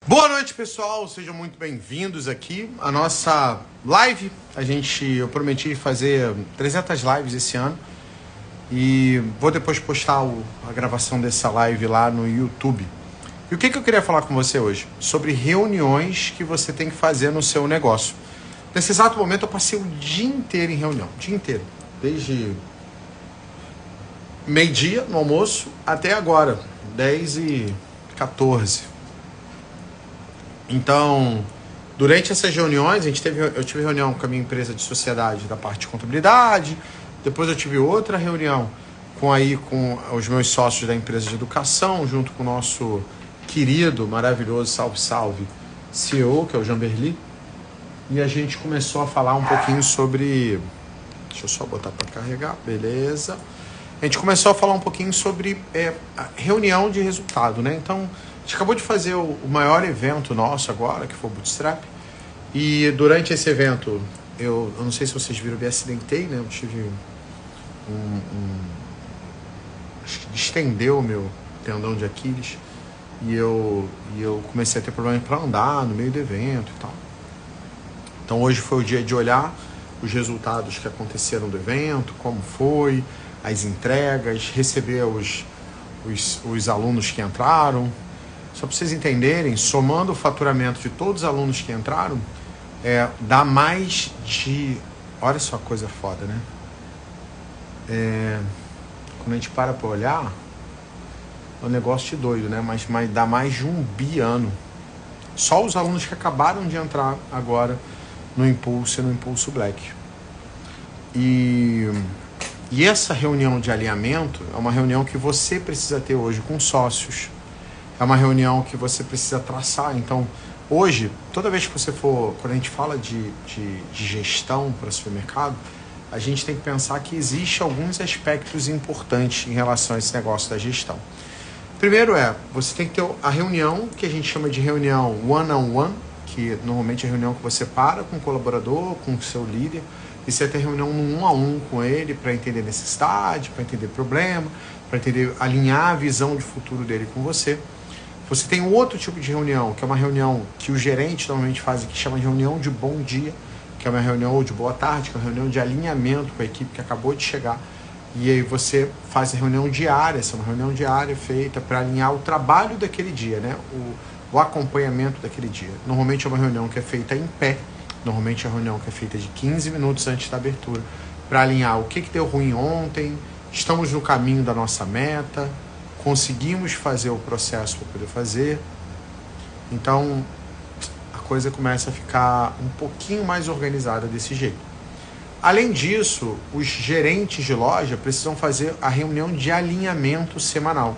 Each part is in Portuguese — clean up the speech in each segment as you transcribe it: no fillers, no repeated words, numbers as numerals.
Boa noite, pessoal, sejam muito bem-vindos aqui à nossa live. Eu prometi fazer 300 lives esse ano e vou depois postar a gravação dessa live lá no YouTube. E o que eu queria falar com você hoje? Sobre reuniões que você tem que fazer no seu negócio. Nesse exato momento eu passei o dia inteiro em reunião, dia inteiro, desde meio-dia no almoço até agora, 10h14. Então, durante essas reuniões, eu tive reunião com a minha empresa de sociedade da parte de contabilidade, depois eu tive outra reunião com os meus sócios da empresa de educação, junto com o nosso querido, maravilhoso, salve, CEO, que é o Jamberli, e a gente começou a falar um pouquinho sobre... Deixa eu só botar para carregar, beleza. A gente começou a falar um pouquinho sobre a reunião de resultado, né? Então, a gente acabou de fazer o maior evento nosso agora, que foi o Bootstrap. E durante esse evento, eu não sei se vocês viram, eu me acidentei, né? Eu tive acho que distendeu o meu tendão de Aquiles. E eu comecei a ter problema para andar no meio do evento e tal. Então hoje foi o dia de olhar os resultados que aconteceram do evento, como foi, as entregas, receber os alunos que entraram. Só para vocês entenderem, somando o faturamento de todos os alunos que entraram, dá mais de... Olha só a coisa foda, né? Quando a gente para olhar, é um negócio de doido, né? Mas dá mais de 1 bi ano. Só os alunos que acabaram de entrar agora no Impulso e no Impulso Black. E essa reunião de alinhamento é uma reunião que você precisa ter hoje com sócios. É uma reunião que você precisa traçar. Então, hoje, toda vez que você for... Quando a gente fala de gestão para supermercado, a gente tem que pensar que existe alguns aspectos importantes em relação a esse negócio da gestão. Primeiro você tem que ter a reunião, que a gente chama de reunião one-on-one, que normalmente é a reunião que você para com o colaborador, com o seu líder, e você tem reunião no 1-a-1 com ele para entender necessidade, para entender problema, para alinhar a visão de futuro dele com você. Você tem outro tipo de reunião, que é uma reunião que o gerente normalmente faz, que chama de reunião de bom dia, que é uma reunião ou de boa tarde, que é uma reunião de alinhamento com a equipe que acabou de chegar. E aí você faz a reunião diária, essa é uma reunião diária feita para alinhar o trabalho daquele dia, né? O acompanhamento daquele dia. Normalmente é uma reunião que é feita em pé, normalmente é uma reunião que é feita de 15 minutos antes da abertura, para alinhar o que deu ruim ontem, estamos no caminho da nossa meta, conseguimos fazer o processo para poder fazer. Então, a coisa começa a ficar um pouquinho mais organizada desse jeito. Além disso, os gerentes de loja precisam fazer a reunião de alinhamento semanal.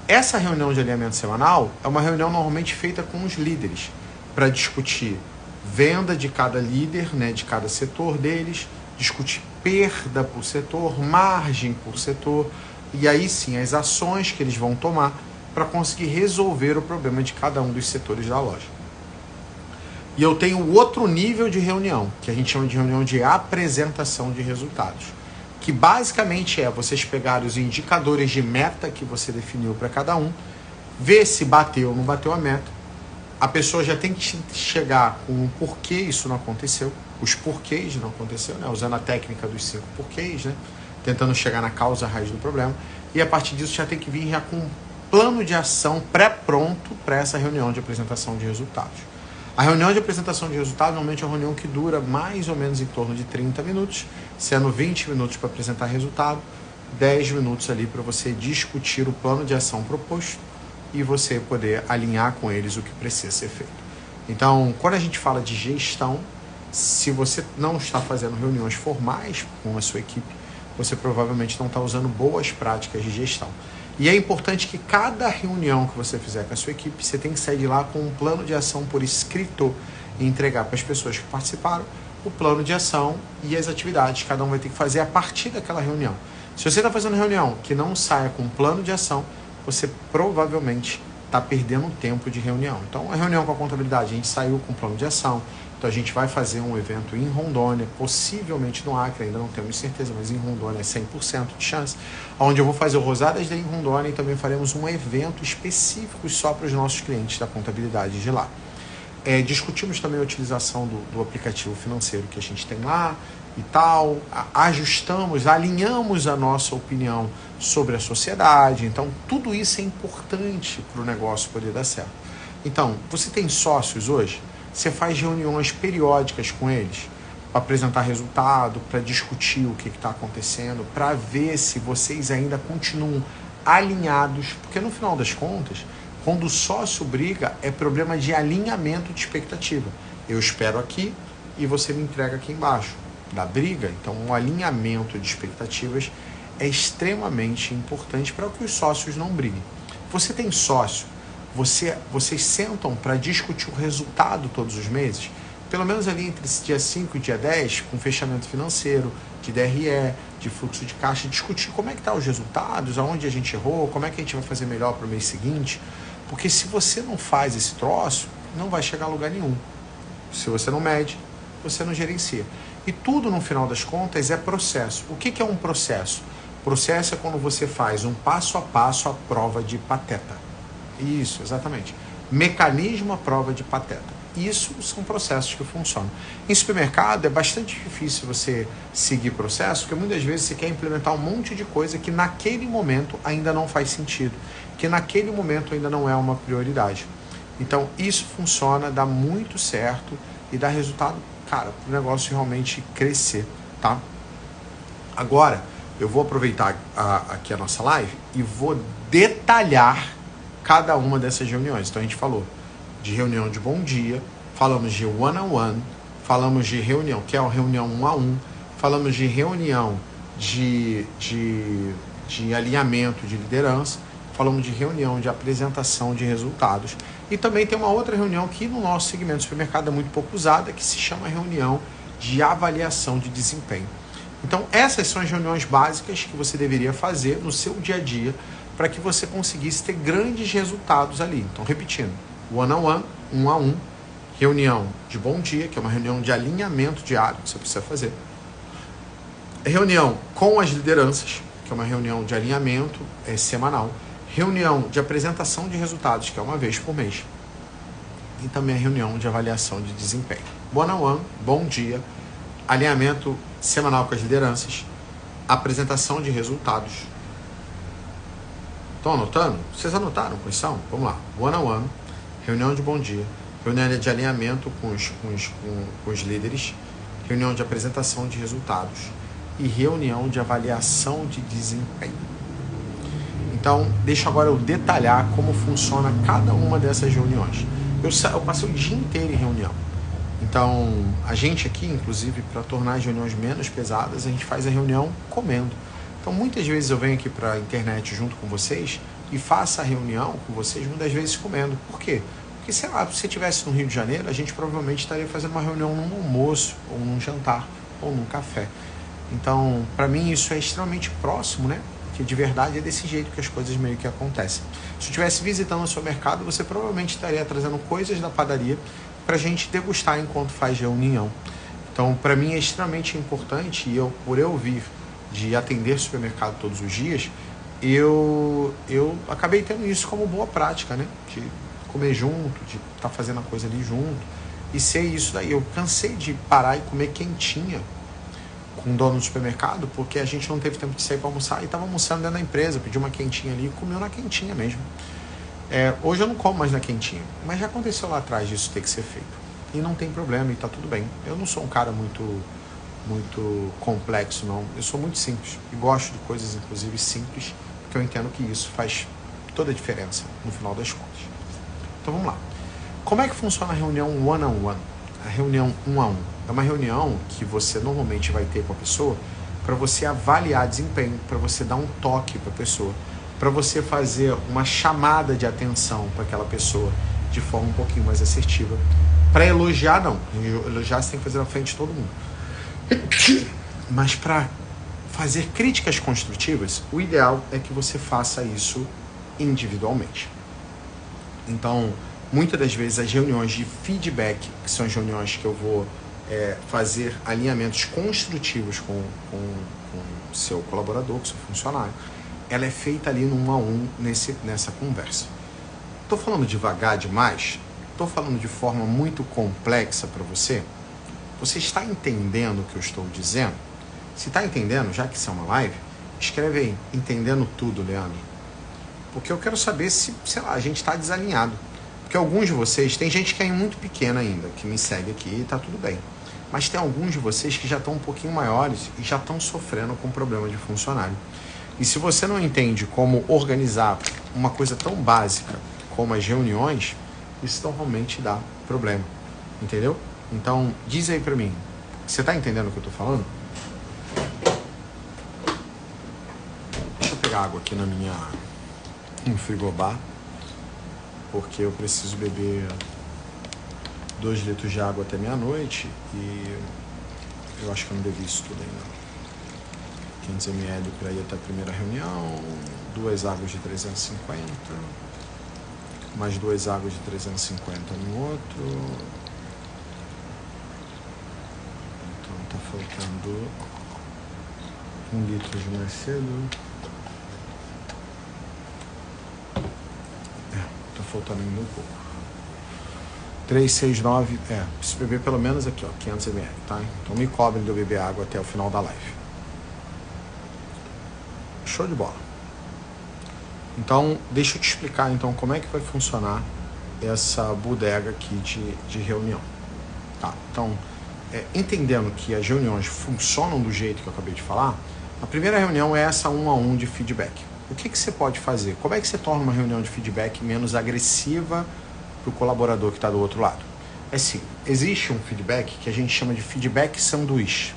Essa reunião de alinhamento semanal é uma reunião normalmente feita com os líderes, para discutir venda de cada líder, né, de cada setor deles, discutir perda por setor, margem por setor, e aí sim as ações que eles vão tomar para conseguir resolver o problema de cada um dos setores da loja. E eu tenho outro nível de reunião, que a gente chama de reunião de apresentação de resultados, que basicamente vocês pegarem os indicadores de meta que você definiu para cada um, ver se bateu ou não bateu a meta. A pessoa já tem que chegar com o porquê isso não aconteceu, os porquês não aconteceu, né? Usando a técnica dos 5 porquês, né? Tentando chegar na causa raiz do problema, e a partir disso já tem que vir já com um plano de ação pré-pronto para essa reunião de apresentação de resultados. A reunião de apresentação de resultados normalmente é uma reunião que dura mais ou menos em torno de 30 minutos, sendo 20 minutos para apresentar resultado, 10 minutos ali para você discutir o plano de ação proposto e você poder alinhar com eles o que precisa ser feito. Então, quando a gente fala de gestão, se você não está fazendo reuniões formais com a sua equipe, você provavelmente não está usando boas práticas de gestão. E é importante que cada reunião que você fizer com a sua equipe, você tem que sair de lá com um plano de ação por escrito e entregar para as pessoas que participaram o plano de ação e as atividades que cada um vai ter que fazer a partir daquela reunião. Se você está fazendo reunião que não saia com um plano de ação, você provavelmente está perdendo tempo de reunião. Então, a reunião com a contabilidade, a gente saiu com um plano de ação. Então, a gente vai fazer um evento em Rondônia, possivelmente no Acre, ainda não temos certeza, mas em Rondônia é 100% de chance, onde eu vou fazer o Rosadas Day em Rondônia e também faremos um evento específico só para os nossos clientes da contabilidade de lá. Discutimos também a utilização do aplicativo financeiro que a gente tem lá e tal, ajustamos, alinhamos a nossa opinião sobre a sociedade. Então, tudo isso é importante para o negócio poder dar certo. Então, você tem sócios hoje? Você faz reuniões periódicas com eles para apresentar resultado, para discutir o que está acontecendo, para ver se vocês ainda continuam alinhados, porque no final das contas, quando o sócio briga, é problema de alinhamento de expectativa. Eu espero aqui e você me entrega aqui embaixo. Da briga, então um alinhamento de expectativas é extremamente importante para que os sócios não briguem. Você tem sócio, vocês sentam para discutir o resultado todos os meses, pelo menos ali entre esse dia 5 e dia 10, com fechamento financeiro, de DRE, de fluxo de caixa, discutir como é que estão os resultados, aonde a gente errou, como é que a gente vai fazer melhor para o mês seguinte. Porque se você não faz esse troço, não vai chegar a lugar nenhum. Se você não mede, você não gerencia. E tudo, no final das contas, é processo. O que é um processo? Processo é quando você faz um passo a passo à prova de pateta. Isso, exatamente. Mecanismo à prova de pateta. Isso são processos que funcionam. Em supermercado é bastante difícil você seguir processo, porque muitas vezes você quer implementar um monte de coisa que naquele momento ainda não faz sentido, que naquele momento ainda não é uma prioridade. Então isso funciona, dá muito certo e dá resultado, cara, para o negócio realmente crescer, tá? Agora, eu vou aproveitar aqui a nossa live e vou detalhar cada uma dessas reuniões. Então a gente falou de reunião de bom dia, falamos de one-on-one, falamos de reunião, que é uma reunião 1 a 1, falamos de reunião de alinhamento de liderança, falamos de reunião de apresentação de resultados. E também tem uma outra reunião que no nosso segmento de supermercado é muito pouco usada, que se chama reunião de avaliação de desempenho. Então essas são as reuniões básicas que você deveria fazer no seu dia a dia para que você conseguisse ter grandes resultados ali. Então repetindo, one-on-one, 1 a 1, reunião de bom dia, que é uma reunião de alinhamento diário que você precisa fazer. Reunião com as lideranças, que é uma reunião de alinhamento semanal. Reunião de apresentação de resultados, que é uma vez por mês. E também a reunião de avaliação de desempenho. One-on-one, bom dia, alinhamento semanal com as lideranças, apresentação de resultados. Estão anotando? Vocês anotaram quais são? Vamos lá. One-on-one, reunião de bom dia, reunião de alinhamento com os líderes, reunião de apresentação de resultados e reunião de avaliação de desempenho. Então, deixa agora eu detalhar como funciona cada uma dessas reuniões. Eu passei o dia inteiro em reunião. Então, a gente aqui, inclusive, para tornar as reuniões menos pesadas, a gente faz a reunião comendo. Então, muitas vezes eu venho aqui para a internet junto com vocês e faço a reunião com vocês, muitas vezes comendo. Por quê? Porque, sei lá, se você estivesse no Rio de Janeiro, a gente provavelmente estaria fazendo uma reunião num almoço, ou num jantar, ou num café. Então, para mim, isso é extremamente próximo, né? Que de verdade é desse jeito que as coisas meio que acontecem. Se eu estivesse visitando o seu mercado, você provavelmente estaria trazendo coisas da padaria para a gente degustar enquanto faz reunião. Então, para mim é extremamente importante, e por eu vir de atender supermercado todos os dias, eu acabei tendo isso como boa prática, né? De comer junto, de estar fazendo a coisa ali junto, e ser isso daí. Eu cansei de parar e comer quentinha com o dono do supermercado, porque a gente não teve tempo de sair para almoçar e estava almoçando dentro da empresa, pediu uma quentinha ali e comeu na quentinha mesmo. Hoje eu não como mais na quentinha, mas já aconteceu lá atrás disso ter que ser feito. E não tem problema, e tá tudo bem. Eu não sou um cara muito complexo, não. Eu sou muito simples e gosto de coisas, inclusive, simples, porque eu entendo que isso faz toda a diferença no final das contas. Então vamos lá. Como é que funciona a reunião one-on-one? A reunião 1 a 1. É uma reunião que você normalmente vai ter com a pessoa para você avaliar desempenho, para você dar um toque para a pessoa, para você fazer uma chamada de atenção para aquela pessoa de forma um pouquinho mais assertiva. Para elogiar, não. Elogiar você tem que fazer na frente de todo mundo. Mas para fazer críticas construtivas, o ideal é que você faça isso individualmente. Então, muitas das vezes as reuniões de feedback, que são as reuniões que eu vou fazer alinhamentos construtivos com o seu colaborador, com o seu funcionário, ela é feita ali no 1 a 1 nessa conversa. Estou falando devagar demais? Estou falando de forma muito complexa para você? Você está entendendo o que eu estou dizendo? Se está entendendo, já que isso é uma live, escreve aí, entendendo tudo, Leandro. Porque eu quero saber se, sei lá, a gente está desalinhado. Porque alguns de vocês, tem gente que é muito pequena ainda, que me segue aqui e está tudo bem. Mas tem alguns de vocês que já estão um pouquinho maiores e já estão sofrendo com problema de funcionário. E se você não entende como organizar uma coisa tão básica como as reuniões, isso normalmente dá problema, entendeu? Então, diz aí pra mim, você tá entendendo o que eu tô falando? Deixa eu pegar água aqui no frigobar, porque eu preciso beber 2 litros de água até meia-noite e eu acho que eu não bebi isso tudo ainda. 500 ml para ir até a primeira reunião, 2 águas de 350, mais 2 águas de 350 no outro. Então tá faltando 1 litro de mais cedo. Tá faltando ainda um pouco. 369, preciso beber pelo menos aqui, ó, 500 ml, tá? Então me cobrem de eu beber água até o final da live. Show de bola. Então, deixa eu te explicar então como é que vai funcionar essa bodega aqui de reunião. Tá? Então, entendendo que as reuniões funcionam do jeito que eu acabei de falar, a primeira reunião é essa 1 a 1 de feedback. O que você pode fazer? Como é que você torna uma reunião de feedback menos agressiva para o colaborador que está do outro lado? É sim, existe um feedback que a gente chama de feedback sanduíche.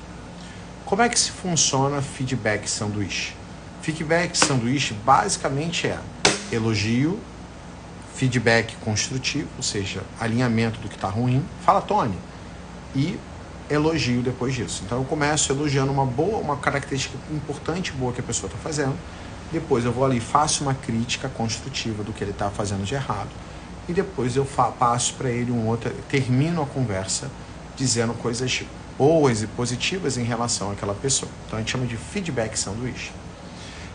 Como é que se funciona feedback sanduíche? Feedback sanduíche basicamente é elogio, feedback construtivo, ou seja, alinhamento do que está ruim, fala Tony, e elogio depois disso. Então eu começo elogiando uma característica importante, boa que a pessoa está fazendo, depois eu vou ali, faço uma crítica construtiva do que ele está fazendo de errado, e depois eu passo para ele termino a conversa dizendo coisas boas e positivas em relação àquela pessoa. Então a gente chama de feedback sanduíche.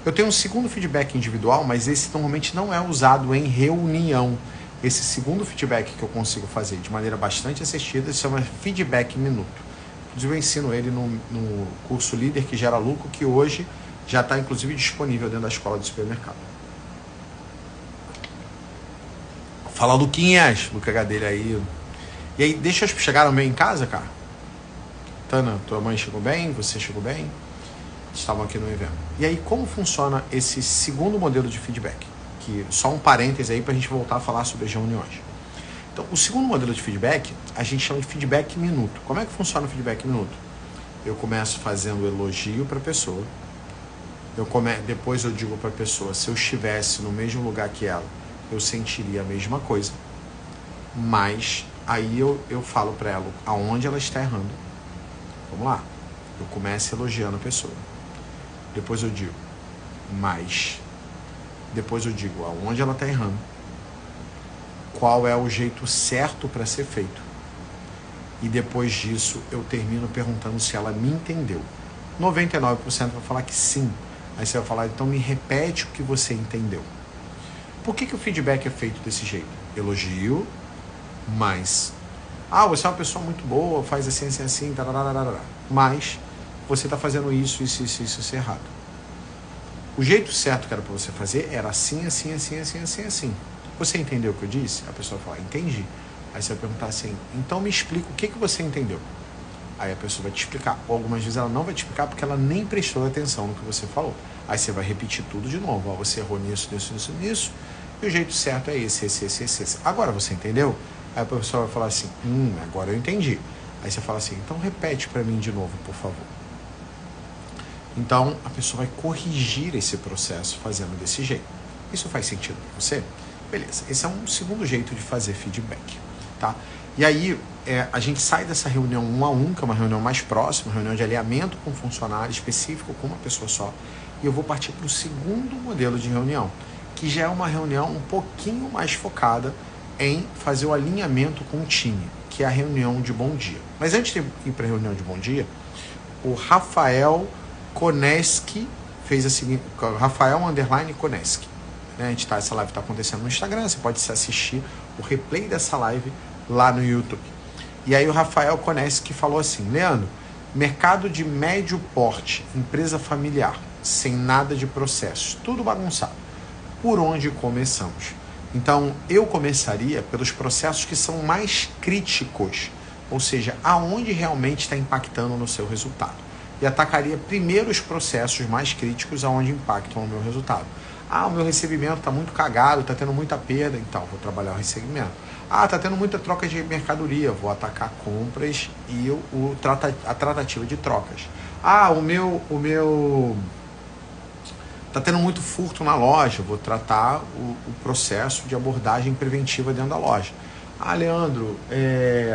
Eu tenho um segundo feedback individual, mas esse normalmente não é usado em reunião. Esse segundo feedback que eu consigo fazer de maneira bastante assistida se chama feedback minuto. Inclusive eu ensino ele no curso Líder que Gera Lucro, que hoje já está inclusive disponível dentro da escola do supermercado. Fala Luquinhas, Luca Gadelha aí. E aí, deixa eu chegar bem em casa, cara? Tana, tua mãe chegou bem? Você chegou bem? Estavam aqui no evento. E aí, como funciona esse segundo modelo de feedback? Que só um parêntese aí para a gente voltar a falar sobre as reuniões. Então, o segundo modelo de feedback, a gente chama de feedback minuto. Como é que funciona o feedback minuto? Eu começo fazendo elogio para a pessoa. Depois eu digo para a pessoa, se eu estivesse no mesmo lugar que ela, eu sentiria a mesma coisa. Mas aí eu falo para ela aonde ela está errando. Vamos lá. Eu começo elogiando a pessoa. Depois eu digo, mas. Depois eu digo aonde ela está errando. Qual é o jeito certo para ser feito. E depois disso eu termino perguntando se ela me entendeu. 99% vai falar que sim. Aí você vai falar, então me repete o que você entendeu. Por que o feedback é feito desse jeito? Elogio, mas... você é uma pessoa muito boa, faz assim, assim, assim, tararara, mas você está fazendo isso errado. O jeito certo que era para você fazer era assim, assim, assim, assim, assim, assim. Você entendeu o que eu disse? A pessoa vai falar, entendi. Aí você vai perguntar assim, então me explica o que você entendeu. Aí a pessoa vai te explicar. Ou algumas vezes ela não vai te explicar porque ela nem prestou atenção no que você falou. Aí você vai repetir tudo de novo. Você errou nisso. E o jeito certo é esse. Agora você entendeu? Aí a pessoa vai falar assim, agora eu entendi. Aí você fala assim, então repete para mim de novo, por favor. Então a pessoa vai corrigir esse processo fazendo desse jeito. Isso faz sentido para você? Beleza. Esse é um segundo jeito de fazer feedback, tá? E aí a gente sai dessa reunião 1 a 1, que é uma reunião mais próxima, uma reunião de alinhamento com um funcionário específico, com uma pessoa só, e eu vou partir para o segundo modelo de reunião, que já é uma reunião um pouquinho mais focada em fazer o alinhamento com o time, que é a reunião de bom dia. Mas antes de ir para a reunião de bom dia, o Rafael Koneski fez a seguinte, Rafael_Koneski. Essa live está acontecendo no Instagram, você pode assistir o replay dessa live lá no YouTube. E aí o Rafael Koneski falou assim: Leandro, mercado de médio porte, empresa familiar, sem nada de processos, tudo bagunçado. Por onde começamos? Então, eu começaria pelos processos que são mais críticos, ou seja, aonde realmente está impactando no seu resultado. E atacaria primeiro os processos mais críticos aonde impactam no meu resultado. Ah, o meu recebimento está muito cagado, está tendo muita perda, então vou trabalhar o recebimento. Ah, está tendo muita troca de mercadoria, vou atacar compras e a tratativa de trocas. Ah, o meu está tendo muito furto na loja, vou tratar o processo de abordagem preventiva dentro da loja. Ah, Leandro,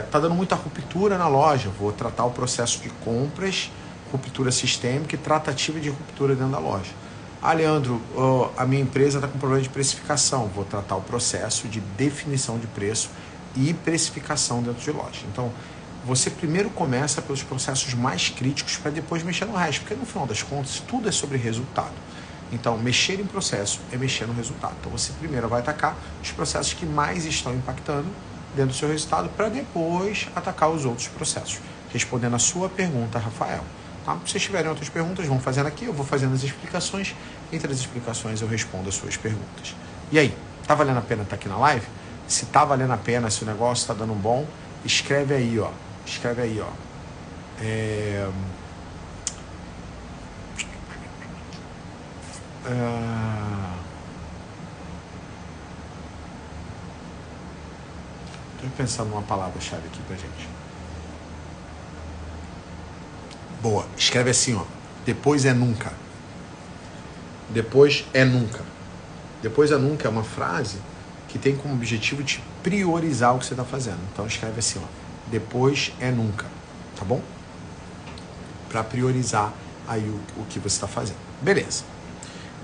está dando muita ruptura na loja, vou tratar o processo de compras, ruptura sistêmica e tratativa de ruptura dentro da loja. Ah, Leandro, a minha empresa está com problema de precificação, vou tratar o processo de definição de preço e precificação dentro de loja. Então, você primeiro começa pelos processos mais críticos para depois mexer no resto, porque no final das contas tudo é sobre resultado. Então, mexer em processo é mexer no resultado. Então, você primeiro vai atacar os processos que mais estão impactando dentro do seu resultado para depois atacar os outros processos. Respondendo a sua pergunta, Rafael. Tá? Se vocês tiverem outras perguntas, vão fazendo aqui, eu vou fazendo as explicações. Entre as explicações eu respondo as suas perguntas. E aí, tá valendo a pena estar aqui na live? Se tá valendo a pena, se o negócio está dando bom, escreve aí, ó. Escreve aí, ó. Deixa eu pensar numa palavra-chave aqui pra gente. Boa, escreve assim, ó. Depois é nunca. Depois é nunca. Depois é nunca é uma frase que tem como objetivo de priorizar o que você está fazendo. Então escreve assim, ó. Depois é nunca. Tá bom? Para priorizar aí o que você está fazendo. Beleza.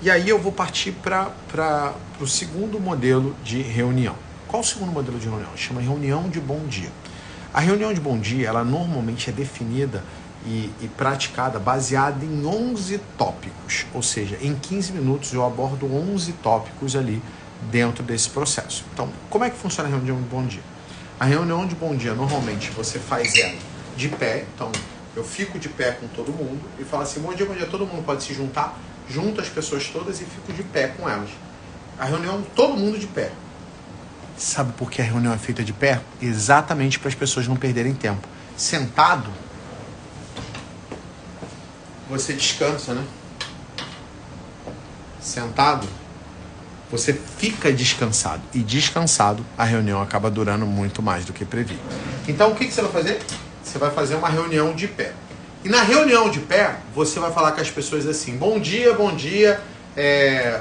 E aí eu vou partir para o segundo modelo de reunião. Qual o segundo modelo de reunião? Chama reunião de bom dia. A reunião de bom dia, ela normalmente é definida e praticada baseada em 11 tópicos. Ou seja, em 15 minutos eu abordo 11 tópicos ali dentro desse processo. Então, como é que funciona a reunião de bom dia? A reunião de bom dia, normalmente, você faz ela de pé. Então, eu fico de pé com todo mundo e falo assim, bom dia, todo mundo pode se juntar. Junto as pessoas todas e fico de pé com elas. A reunião, todo mundo de pé. Sabe por que a reunião é feita de pé? Exatamente para as pessoas não perderem tempo. Sentado, você descansa, né? Sentado, você fica descansado. E descansado, a reunião acaba durando muito mais do que previsto. Então, o que você vai fazer? Você vai fazer uma reunião de pé. E na reunião de pé, você vai falar com as pessoas assim, bom dia,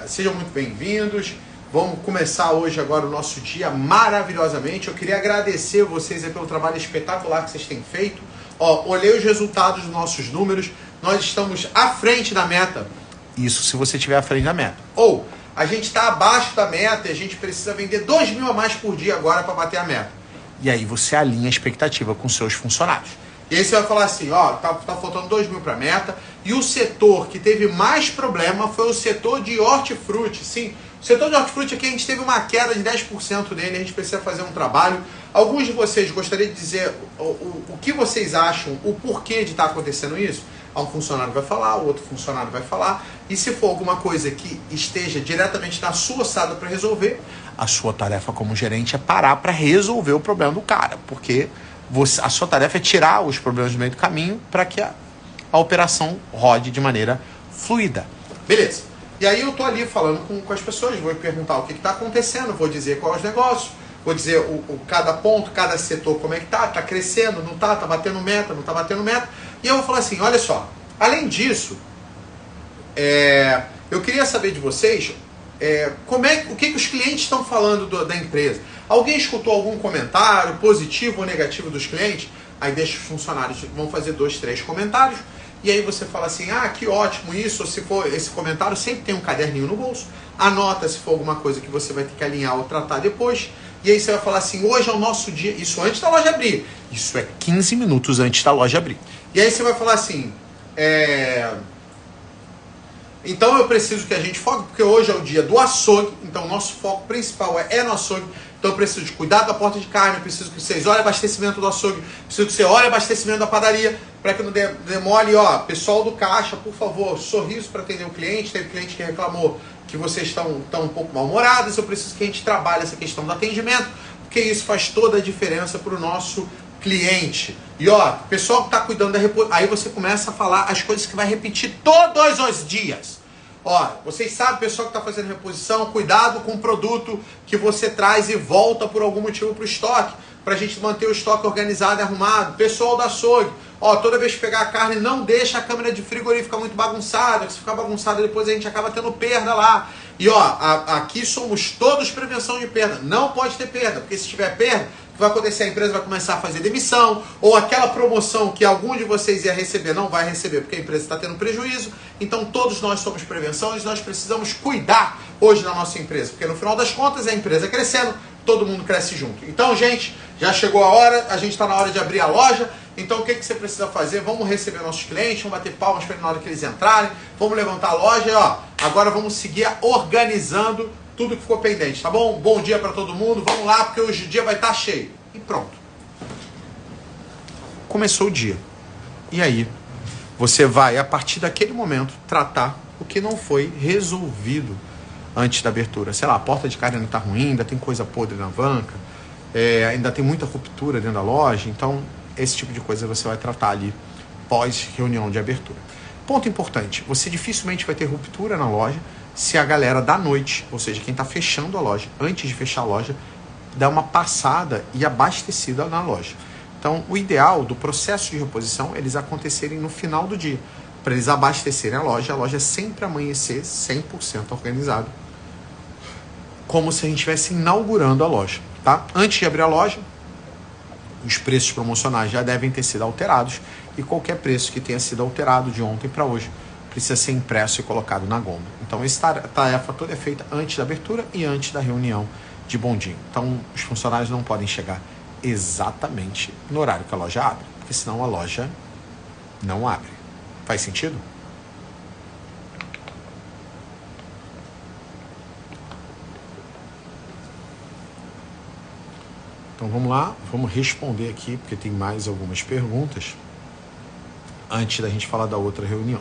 sejam muito bem-vindos, vamos começar hoje agora o nosso dia maravilhosamente. Eu queria agradecer vocês pelo trabalho espetacular que vocês têm feito. Ó, olhei os resultados dos nossos números, nós estamos à frente da meta. Isso se você estiver à frente da meta. Ou, a gente está abaixo da meta e a gente precisa vender 2.000 a mais por dia agora para bater a meta. E aí você alinha a expectativa com seus funcionários. E aí você vai falar assim, ó, tá faltando 2.000 para a meta, e o setor que teve mais problema foi o setor de hortifruti. Sim, o setor de hortifruti aqui a gente teve uma queda de 10% nele, a gente precisa fazer um trabalho. Alguns de vocês gostariam de dizer o que vocês acham, o porquê de estar acontecendo isso? Um funcionário vai falar, o outro funcionário vai falar, e se for alguma coisa que esteja diretamente na sua alçada para resolver, a sua tarefa como gerente é parar para resolver o problema do cara, porque a sua tarefa é tirar os problemas do meio do caminho para que a operação rode de maneira fluida. Beleza. E aí eu tô ali falando com as pessoas, vou perguntar o que está acontecendo, vou dizer quais os negócios, vou dizer cada ponto, cada setor como é que tá crescendo, não tá batendo meta, não tá batendo meta. E eu vou falar assim, olha só, além disso, eu queria saber de vocês o que os clientes estão falando da empresa. Alguém escutou algum comentário positivo ou negativo dos clientes? Aí deixa os funcionários, vão fazer 2, 3 comentários. e aí você fala assim, ah, que ótimo isso, ou se for esse comentário, sempre tem um caderninho no bolso, anota se for alguma coisa que você vai ter que alinhar ou tratar depois, e aí você vai falar assim, hoje é o nosso dia, isso antes da loja abrir, isso é 15 minutos antes da loja abrir. E aí você vai falar assim, então eu preciso que a gente foque, porque hoje é o dia do açougue, então o nosso foco principal é no açougue, então eu preciso de cuidar da porta de carne, eu preciso que vocês olhem o abastecimento do açougue, preciso que você olhe o abastecimento da padaria, para que não demole, pessoal do caixa, por favor, sorriso para atender o cliente, teve cliente que reclamou que vocês estão um pouco mal-humorados, eu preciso que a gente trabalhe essa questão do atendimento, porque isso faz toda a diferença para o nosso cliente. E pessoal que está cuidando da reposição, aí você começa a falar as coisas que vai repetir todos os dias. Vocês sabem, pessoal que está fazendo reposição, cuidado com o produto que você traz e volta por algum motivo para o estoque, para a gente manter o estoque organizado e arrumado. Pessoal da açougue, toda vez que pegar a carne, não deixa a câmera de frigorífico ficar muito bagunçada, se ficar bagunçada depois a gente acaba tendo perda lá. E aqui somos todos prevenção de perda, não pode ter perda, porque se tiver perda, o que vai acontecer? A empresa vai começar a fazer demissão, ou aquela promoção que algum de vocês ia receber, não vai receber, porque a empresa está tendo prejuízo. Então todos nós somos prevenção e nós precisamos cuidar hoje da nossa empresa, porque no final das contas a empresa crescendo, todo mundo cresce junto. Então, gente, já chegou a hora, a gente está na hora de abrir a loja. Então o que você precisa fazer? Vamos receber nossos clientes, vamos bater palmas para eles na hora que eles entrarem, vamos levantar a loja e agora vamos seguir organizando tudo que ficou pendente, tá bom? Bom dia para todo mundo, vamos lá, porque hoje o dia vai estar cheio. E pronto. Começou o dia. E aí, você vai, a partir daquele momento, tratar o que não foi resolvido antes da abertura. Sei lá, a porta de carne ainda está ruim, ainda tem coisa podre na banca, ainda tem muita ruptura dentro da loja, então esse tipo de coisa você vai tratar ali pós-reunião de abertura. Ponto importante, você dificilmente vai ter ruptura na loja se a galera da noite, ou seja, quem está fechando a loja, antes de fechar a loja, dá uma passada e abastecida na loja. Então, o ideal do processo de reposição é eles acontecerem no final do dia, para eles abastecerem a loja sempre amanhecer 100% organizado, como se a gente estivesse inaugurando a loja, tá? Antes de abrir a loja, os preços promocionais já devem ter sido alterados e qualquer preço que tenha sido alterado de ontem para hoje precisa ser impresso e colocado na gôndola. Então, essa tarefa toda é feita antes da abertura e antes da reunião de bondinho. Então, os funcionários não podem chegar exatamente no horário que a loja abre, porque senão a loja não abre. Faz sentido? Então vamos lá, vamos responder aqui, porque tem mais algumas perguntas antes da gente falar da outra reunião.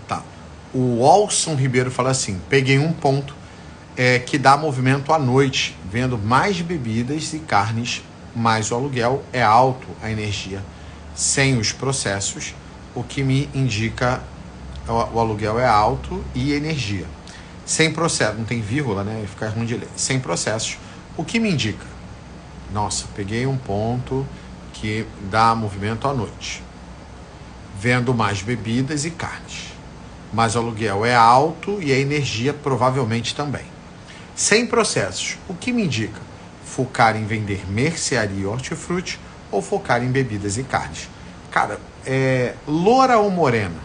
Tá. O Walson Ribeiro fala assim, peguei um ponto que dá movimento à noite, vendo mais bebidas e carnes, mas o aluguel é alto, a energia sem os processos, o que me indica o aluguel é alto e energia. Sem processo, não tem vírgula, né? Fica ruim de ler. Sem processos, o que me indica? Nossa, peguei um ponto que dá movimento à noite, vendo mais bebidas e carnes, mas o aluguel é alto e a energia provavelmente também. Sem processos, o que me indica? Focar em vender mercearia e hortifruti ou focar em bebidas e carnes? Cara, loura ou morena?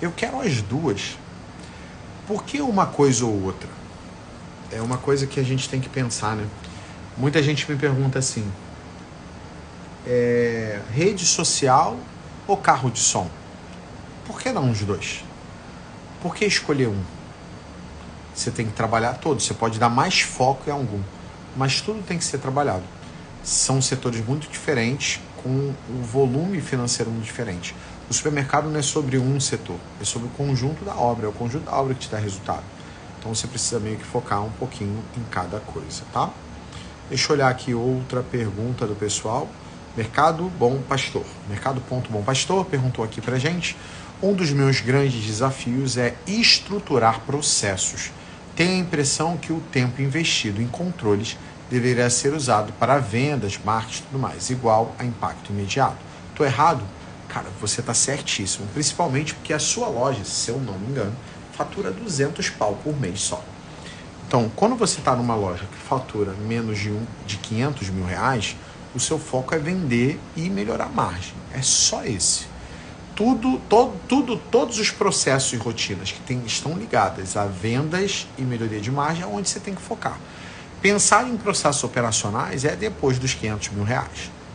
Eu quero as duas. Por que uma coisa ou outra? É uma coisa que a gente tem que pensar, né? Muita gente me pergunta assim, rede social ou carro de som? Por que não os dois? Por que escolher um? Você tem que trabalhar todos, você pode dar mais foco em algum, mas tudo tem que ser trabalhado. São setores muito diferentes, com um volume financeiro muito diferente. O supermercado não é sobre um setor, é sobre o conjunto da obra, é o conjunto da obra que te dá resultado. Então você precisa meio que focar um pouquinho em cada coisa, tá? Deixa eu olhar aqui outra pergunta do pessoal. Mercado Bom Pastor. Mercado.Bom Pastor perguntou aqui pra gente. Um dos meus grandes desafios é estruturar processos. Tenho a impressão que o tempo investido em controles deveria ser usado para vendas, marketing e tudo mais, igual a impacto imediato. Tô errado? Cara, você tá certíssimo. Principalmente porque a sua loja, se eu não me engano, fatura 200 pau por mês só. Então, quando você está numa loja que fatura menos de 500 mil reais, o seu foco é vender e melhorar a margem. É só esse. todos os processos e rotinas que estão ligadas a vendas e melhoria de margem é onde você tem que focar. Pensar em processos operacionais é depois dos R$500 mil.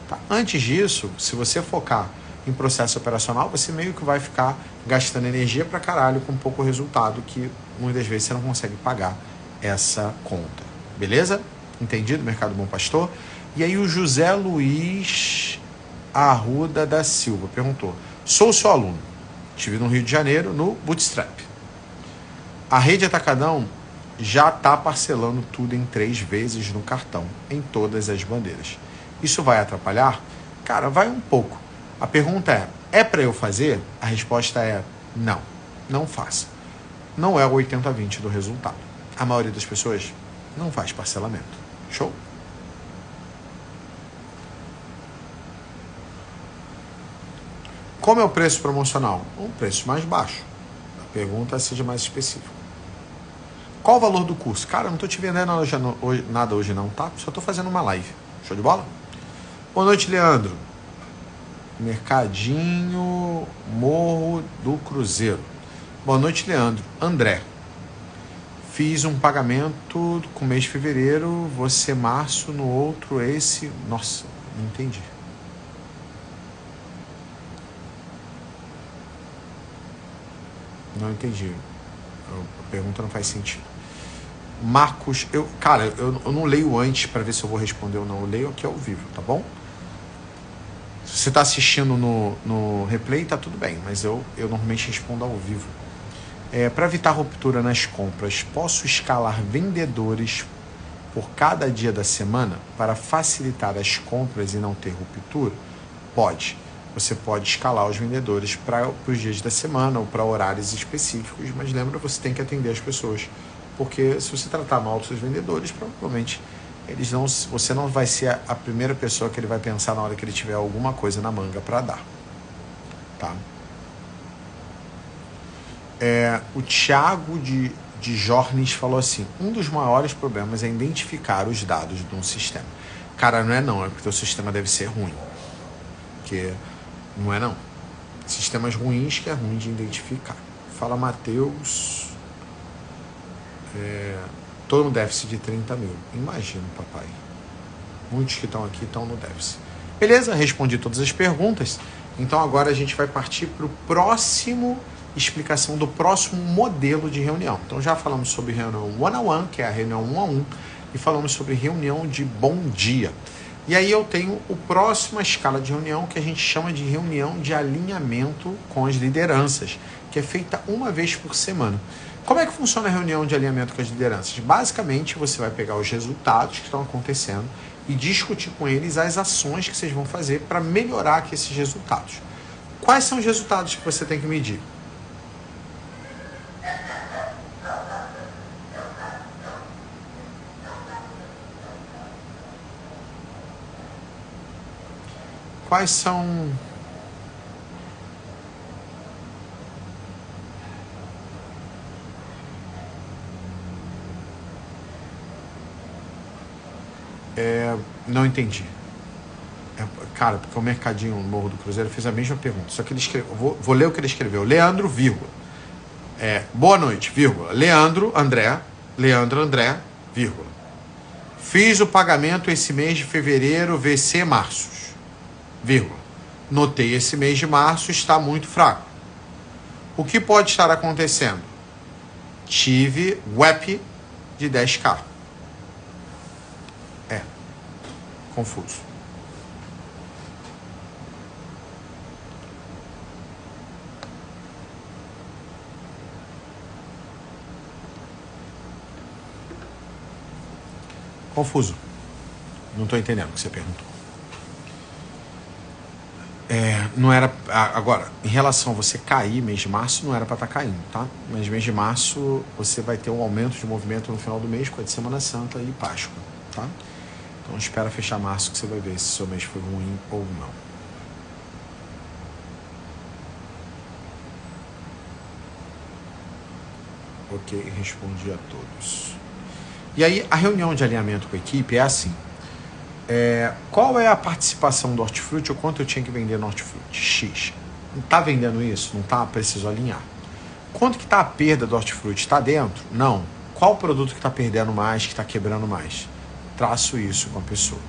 Tá? Antes disso, se você focar em processo operacional, você meio que vai ficar gastando energia pra caralho com pouco resultado, que muitas vezes você não consegue pagar essa conta. Beleza? Entendido, Mercado Bom Pastor? E aí o José Luiz Arruda da Silva perguntou: sou seu aluno, estive no Rio de Janeiro no Bootstrap. A rede Atacadão já está parcelando tudo em 3 vezes no cartão, em todas as bandeiras. Isso vai atrapalhar? Cara, vai um pouco. A pergunta é para eu fazer? A resposta é não, não faça. Não é o 80-20 do resultado. A maioria das pessoas não faz parcelamento. Show? Como é o preço promocional? Um preço mais baixo. A pergunta seja mais específica. Qual o valor do curso? Cara, eu não estou te vendendo nada hoje não, tá? Só estou fazendo uma live. Show de bola? Boa noite, Leandro. Mercadinho Morro do Cruzeiro. Boa noite, Leandro. André. Fiz um pagamento com o mês de fevereiro, você março, no outro esse... Nossa, não entendi. Não entendi. A pergunta não faz sentido. Marcos, eu não leio antes para ver se eu vou responder ou não. Eu leio aqui ao vivo, tá bom? Se você está assistindo no replay, tá tudo bem, mas eu normalmente respondo ao vivo. Para evitar ruptura nas compras, posso escalar vendedores por cada dia da semana para facilitar as compras e não ter ruptura? Pode. Você pode escalar os vendedores para os dias da semana ou para horários específicos, mas lembra, você tem que atender as pessoas. Porque se você tratar mal os seus vendedores, provavelmente você não vai ser a primeira pessoa que ele vai pensar na hora que ele tiver alguma coisa na manga para dar. Tá? O Thiago de Jornes falou assim: um dos maiores problemas é identificar os dados de um sistema. Cara, não é porque o sistema deve ser ruim. Porque não é não. Sistemas ruins que é ruim de identificar. Fala Matheus. Todo um déficit de 30 mil. Imagino, papai. Muitos que estão aqui estão no déficit. Beleza, respondi todas as perguntas. Então agora a gente vai partir para o próximo explicação do próximo modelo de reunião. Então já falamos sobre reunião one-on-one, que é a reunião 1 a 1, e falamos sobre reunião de bom dia. E aí eu tenho o próximo escala de reunião, que a gente chama de reunião de alinhamento com as lideranças, que é feita uma vez por semana. Como é que funciona a reunião de alinhamento com as lideranças? Basicamente, você vai pegar os resultados que estão acontecendo e discutir com eles as ações que vocês vão fazer para melhorar aqui esses resultados. Quais são os resultados que você tem que medir? Quais são... Não entendi. Cara, porque o Mercadinho Morro do Cruzeiro fez a mesma pergunta. Só que ele escreveu... Vou ler o que ele escreveu. Leandro, vírgula. Boa noite, vírgula. Leandro, André, vírgula. Fiz o pagamento esse mês de fevereiro, VC marços, vírgula. Notei esse mês de março está muito fraco. O que pode estar acontecendo? Tive WEP de 10K. Confuso. Confuso. Não estou entendendo o que você perguntou. Não era... Agora, em relação a você cair mês de março, não era para estar caindo, tá? Mas mês de março você vai ter um aumento de movimento no final do mês, com a de Semana Santa e Páscoa, tá? Então espera fechar março que você vai ver se seu mês foi ruim ou não. Ok, respondi a todos. E aí a reunião de alinhamento com a equipe é assim. Qual é a participação do Hortifruti ou quanto eu tinha que vender no Hortifruti? X. Não está vendendo isso? Não está? Preciso alinhar. Quanto que está a perda do hortifruti? Está dentro? Não. Qual produto que está perdendo mais, que está quebrando mais? Traço isso com a pessoa.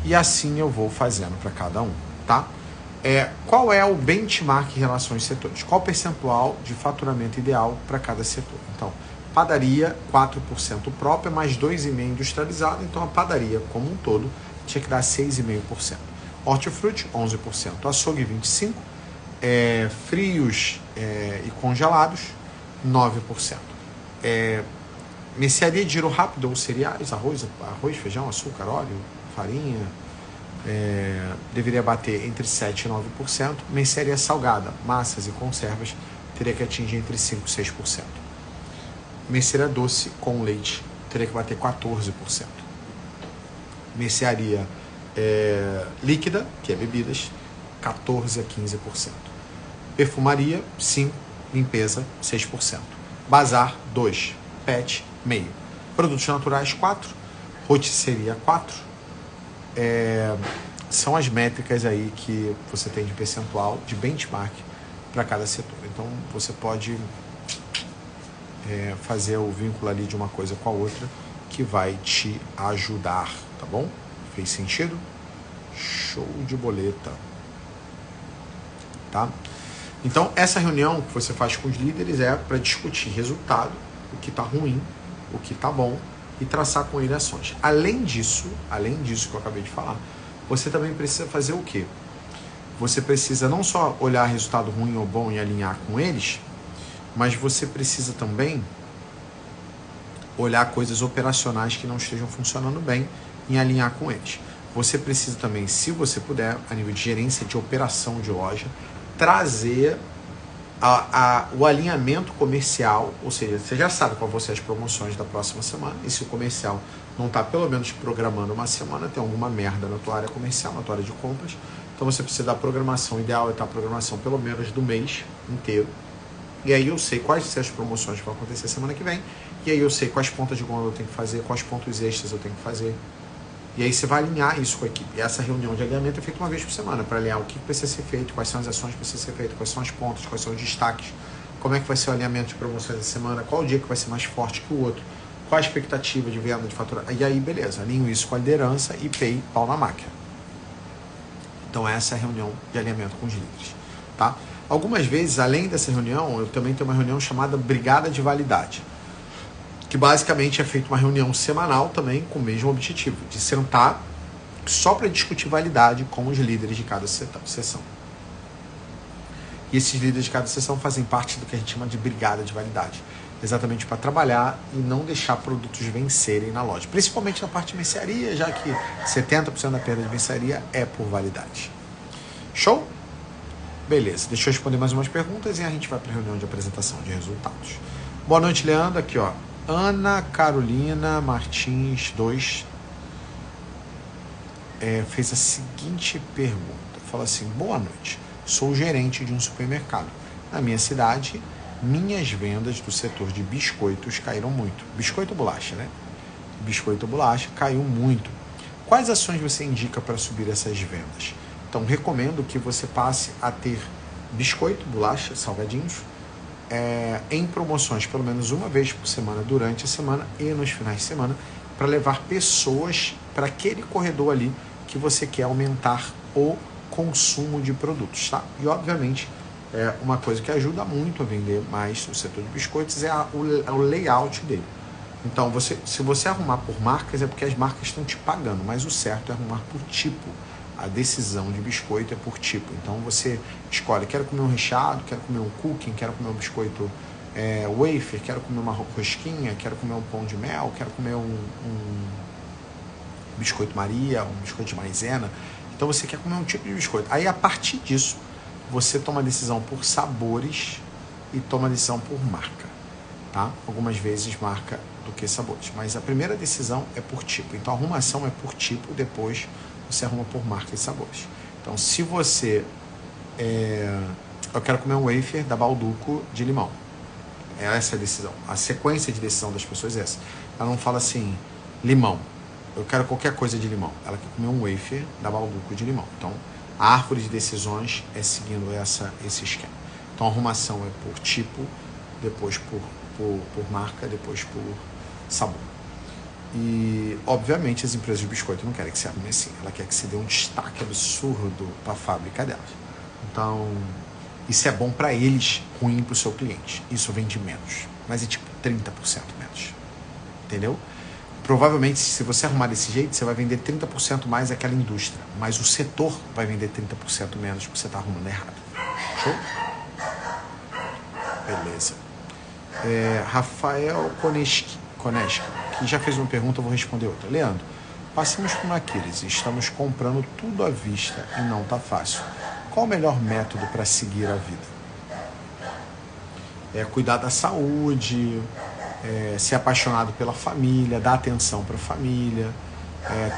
E assim eu vou fazendo para cada um, tá? Qual é o benchmark em relação aos setores? Qual o percentual de faturamento ideal para cada setor? Então, padaria, 4% própria, mais 2,5% industrializado. Então, a padaria como um todo tinha que dar 6,5%. Hortifruti, 11%. Açougue, 25%. Frios e congelados, 9%. Mercearia de giro rápido ou cereais, arroz, feijão, açúcar, óleo, farinha, deveria bater entre 7% e 9%. Mercearia salgada, massas e conservas, teria que atingir entre 5% e 6%. Mercearia doce com leite, teria que bater 14%. Mercearia líquida, que é bebidas, 14% a 15%. Perfumaria, 5%. Limpeza, 6%. Bazar, 2%. Pet, meio. Produtos naturais, 4%. Rotisseria, 4%. São as métricas aí que você tem de percentual, de benchmark para cada setor. Então, você pode fazer o vínculo ali de uma coisa com a outra que vai te ajudar, tá bom? Fez sentido? Show de boleta. Tá? Então, essa reunião que você faz com os líderes é para discutir resultado, o que está ruim, o que está bom, e traçar com ele ações. Além disso que eu acabei de falar, você também precisa fazer o quê? Você precisa não só olhar resultado ruim ou bom e alinhar com eles, mas você precisa também olhar coisas operacionais que não estejam funcionando bem e alinhar com eles. Você precisa também, se você puder, a nível de gerência de operação de loja, trazer o alinhamento comercial, ou seja, você já sabe qual vão ser as promoções da próxima semana, e se o comercial não está pelo menos programando uma semana, tem alguma merda na tua área comercial, na tua área de compras, então você precisa da programação ideal, é a programação pelo menos do mês inteiro, e aí eu sei quais são as promoções que vão acontecer semana que vem, e aí eu sei quais pontas de gôndola eu tenho que fazer, quais pontos extras eu tenho que fazer. E aí você vai alinhar isso com a equipe. E essa reunião de alinhamento é feita uma vez por semana, para alinhar o que precisa ser feito, quais são as ações que precisam ser feitas, quais são as pontas, quais são os destaques, como é que vai ser o alinhamento de promoções da semana, qual o dia que vai ser mais forte que o outro, qual a expectativa de venda, de faturamento. E aí, beleza, alinho isso com a liderança e pau na máquina. Então essa é a reunião de alinhamento com os líderes. Tá? Algumas vezes, além dessa reunião, eu também tenho uma reunião chamada Brigada de Validade, que basicamente é feita uma reunião semanal também com o mesmo objetivo, de sentar só para discutir validade com os líderes de cada sessão. E esses líderes de cada sessão fazem parte do que a gente chama de brigada de validade, exatamente para trabalhar e não deixar produtos vencerem na loja, principalmente na parte de mercearia, já que 70% da perda de mercearia é por validade. Show? Beleza, deixa eu responder mais umas perguntas e a gente vai para a reunião de apresentação de resultados. Boa noite, Leandro, aqui ó. Ana Carolina Martins 2 fez a seguinte pergunta. Fala assim: boa noite, sou gerente de um supermercado. Na minha cidade, minhas vendas do setor de biscoitos caíram muito. Biscoito ou bolacha, né? Biscoito ou bolacha caiu muito. Quais ações você indica para subir essas vendas? Então, recomendo que você passe a ter biscoito, bolacha, salgadinhos, em promoções pelo menos uma vez por semana durante a semana e nos finais de semana, para levar pessoas para aquele corredor ali que você quer aumentar o consumo de produtos, tá? E obviamente uma coisa que ajuda muito a vender mais o setor de biscoitos é o layout dele. Então, se você arrumar por marcas, é porque as marcas estão te pagando, mas o certo é arrumar por tipo. A decisão de biscoito é por tipo. Então você escolhe, quero comer um recheado, quero comer um cookie, quero comer um biscoito wafer, quero comer uma rosquinha, quero comer um pão de mel, quero comer um biscoito Maria, um biscoito de maisena. Então você quer comer um tipo de biscoito. Aí a partir disso, você toma a decisão por sabores e toma a decisão por marca. Tá? Algumas vezes marca do que sabores. Mas a primeira decisão é por tipo. Então a arrumação é por tipo, depois você arruma por marca e sabores. Então, se você... eu quero comer um wafer da Balduco de limão. Essa é a decisão. A sequência de decisão das pessoas é essa. Ela não fala assim, limão. Eu quero qualquer coisa de limão. Ela quer comer um wafer da Balduco de limão. Então, A árvore de decisões é seguindo esse esquema. Então a arrumação é por tipo, depois por marca, depois por sabor. E, obviamente, as empresas de biscoito não querem que você arrume assim. Ela quer que você dê um destaque absurdo para a fábrica delas. Então, isso é bom para eles, ruim para o seu cliente. Isso vende menos, mas é tipo 30% menos. Entendeu? Provavelmente, se você arrumar desse jeito, você vai vender 30% mais aquela indústria, mas o setor vai vender 30% menos porque você está arrumando errado. Show? Beleza. Rafael Koneski, que já fez uma pergunta, eu vou responder outra. Leandro, passamos por uma crise, estamos comprando tudo à vista e não está fácil. Qual o melhor método para seguir a vida? Cuidar da saúde, ser apaixonado pela família, dar atenção para a família,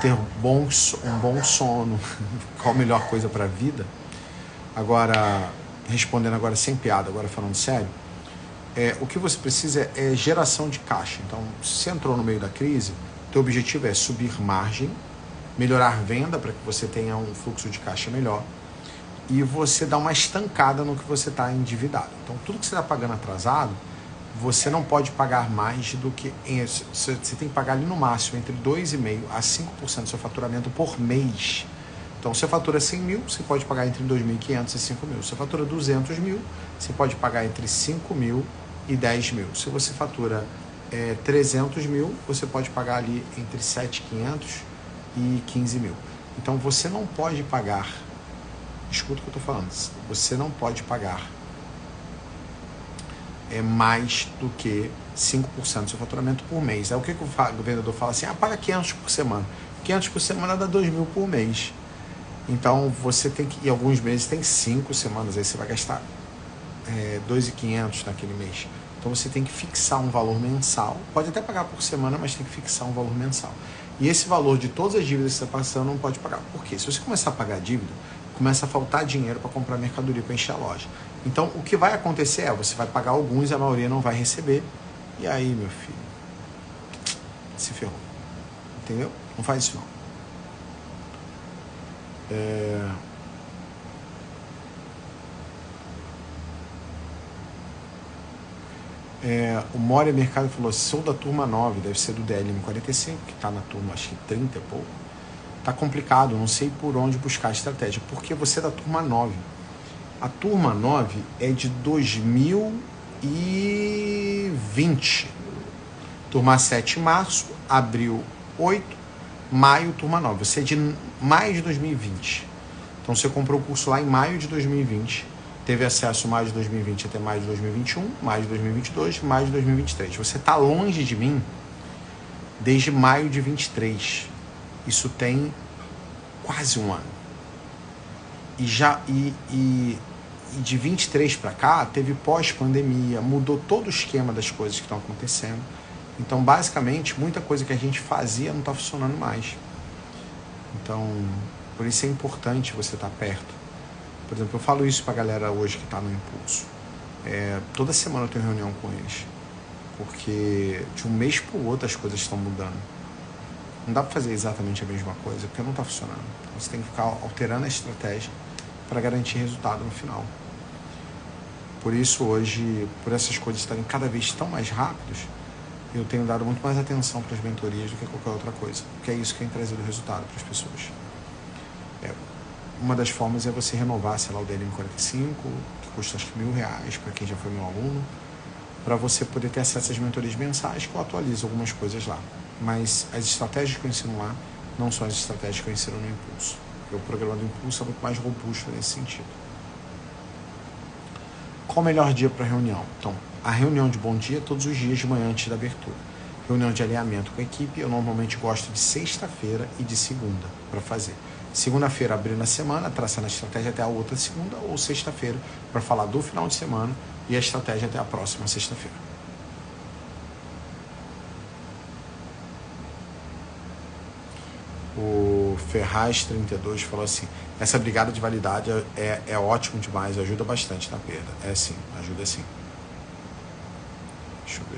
ter um bom sono. Qual a melhor coisa para a vida? Agora, respondendo agora sem piada, agora falando sério, o que você precisa é geração de caixa. Então, se você entrou no meio da crise, teu objetivo é subir margem, melhorar venda para que você tenha um fluxo de caixa melhor e você dar uma estancada no que você está endividado. Então, tudo que você está pagando atrasado, você não pode pagar mais do que... Você tem que pagar ali no máximo entre 2,5% a 5% do seu faturamento por mês. Então, se você fatura 100 mil, você pode pagar entre 2.500 e 5 mil. Se você fatura 200 mil, você pode pagar entre 5 mil e 10 mil. Se você fatura 300 mil, você pode pagar ali entre 7.500 e 15 mil. Então, você não pode pagar... Escuta o que eu estou falando. Você não pode pagar mais do que 5% do seu faturamento por mês. É o que o vendedor fala assim, paga 500 por semana. 500 por semana dá 2 mil por mês. Então, você tem que, em alguns meses, tem 5 semanas, aí você vai gastar 2.500 naquele mês. Então, você tem que fixar um valor mensal. Pode até pagar por semana, mas tem que fixar um valor mensal. E esse valor de todas as dívidas que você está passando não pode pagar. Por quê? Se você começar a pagar dívida, começa a faltar dinheiro para comprar mercadoria, para encher a loja. Então, o que vai acontecer você vai pagar alguns, a maioria não vai receber. E aí, meu filho, se ferrou. Entendeu? Não faz isso não. O Moria Mercado falou, sou da turma 9, deve ser do DLM 45, que está na turma, acho que 30 e pouco. Tá complicado, não sei por onde buscar a estratégia, porque você é da turma 9. A turma 9 é de 2020. Turma 7, março, abril 8, maio, turma 9. Você é de maio de 2020. Então você comprou o curso lá em maio de 2020, teve acesso maio de 2020 até maio de 2021, maio de 2022, maio de 2023. Você está longe de mim desde maio de 23. Isso tem quase um ano. E de 23 para cá, teve pós-pandemia, mudou todo o esquema das coisas que estão acontecendo. Então, basicamente, muita coisa que a gente fazia não está funcionando mais. Então, por isso é importante você estar perto. Por exemplo, eu falo isso para a galera hoje que está no Impulso. Toda semana eu tenho reunião com eles. Porque de um mês para o outro as coisas estão mudando. Não dá para fazer exatamente a mesma coisa, porque não está funcionando. Então, você tem que ficar alterando a estratégia para garantir resultado no final. Por isso, hoje, por essas coisas estarem cada vez tão mais rápidas, eu tenho dado muito mais atenção para as mentorias do que qualquer outra coisa, porque é isso que tem trazido resultado para as pessoas. Uma das formas é você renovar, sei lá, o DLM 45, que custa acho que R$1.000 para quem já foi meu aluno, para você poder ter acesso às mentorias mensais, que eu atualizo algumas coisas lá. Mas as estratégias que eu ensino lá não são as estratégias que eu ensino no Impulso. Porque o programa do Impulso é muito mais robusto nesse sentido. Qual o melhor dia para reunião? Então, a reunião de bom dia é todos os dias de manhã antes da abertura. Reunião de alinhamento com a equipe, eu normalmente gosto de sexta-feira e de segunda para fazer. Segunda-feira, abrindo a semana, traçando a estratégia até a outra segunda, ou sexta-feira, para falar do final de semana e a estratégia até a próxima sexta-feira. O Ferraz 32 falou assim, essa brigada de validade é ótimo demais, ajuda bastante na perda. É sim, ajuda sim. Deixa eu ver.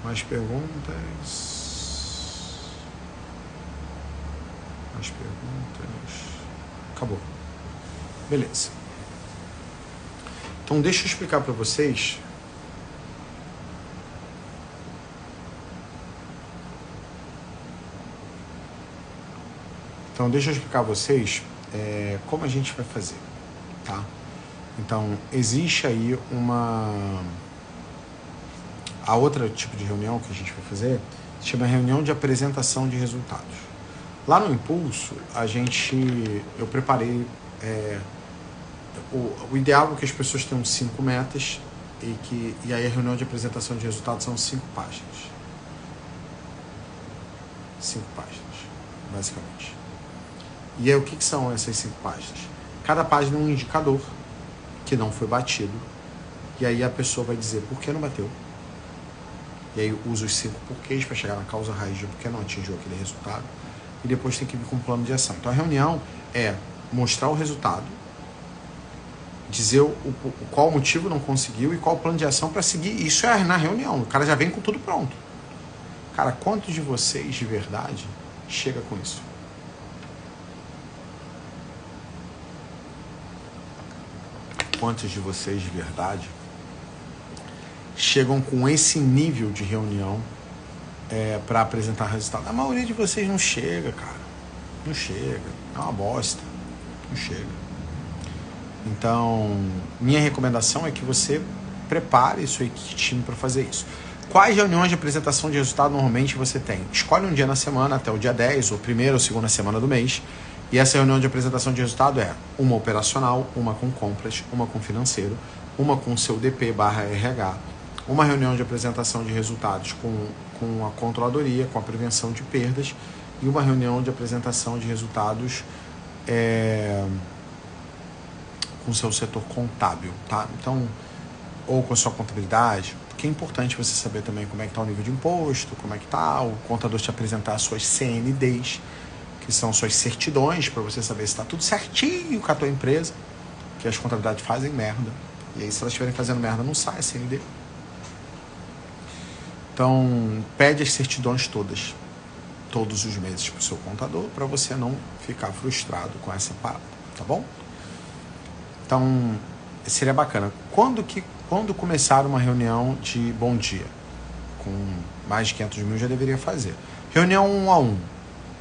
Mais perguntas? mais perguntas. Acabou. Beleza. Então deixa eu explicar para vocês. Como a gente vai fazer, tá? Então, existe aí a outra tipo de reunião que a gente vai fazer se chama reunião de apresentação de resultados. Lá no Impulso, eu preparei o ideal é que as pessoas tenham 5 metas e aí a reunião de apresentação de resultados são 5 páginas. 5 páginas, basicamente. E aí o que são essas 5 páginas? Cada página é um indicador que não foi batido. E aí a pessoa vai dizer por que não bateu. E aí usa os 5 porquês para chegar na causa raiz de por que não atingiu aquele resultado. E depois tem que vir com um plano de ação. Então a reunião é mostrar o resultado, dizer qual motivo não conseguiu e qual o plano de ação para seguir. Isso é na reunião. O cara já vem com tudo pronto. Cara, quantos de vocês de verdade chega com isso? Quantos de vocês de verdade chegam com esse nível de reunião para apresentar resultado? A maioria de vocês não chega, cara. Não chega. É uma bosta. Não chega. Então, minha recomendação é que você prepare sua time para fazer isso. Quais reuniões de apresentação de resultado normalmente você tem? Escolhe um dia na semana, até o dia 10, ou primeira ou segunda semana do mês. E essa reunião de apresentação de resultado é uma operacional, uma com compras, uma com financeiro, uma com seu DP/RH, uma reunião de apresentação de resultados com a controladoria, com a prevenção de perdas, e uma reunião de apresentação de resultados com o seu setor contábil, tá? Então, ou com a sua contabilidade, porque é importante você saber também como é que está o nível de imposto, como é que está, o contador te apresentar as suas CNDs, que são suas certidões, para você saber se está tudo certinho com a tua empresa, que as contabilidades fazem merda, e aí se elas estiverem fazendo merda, não sai a CND. Então, pede as certidões todos os meses para o seu contador, para você não ficar frustrado com essa parada, tá bom? Então, seria bacana. Quando começar uma reunião de bom dia, com mais de 500 mil, já deveria fazer. Reunião 1 a 1,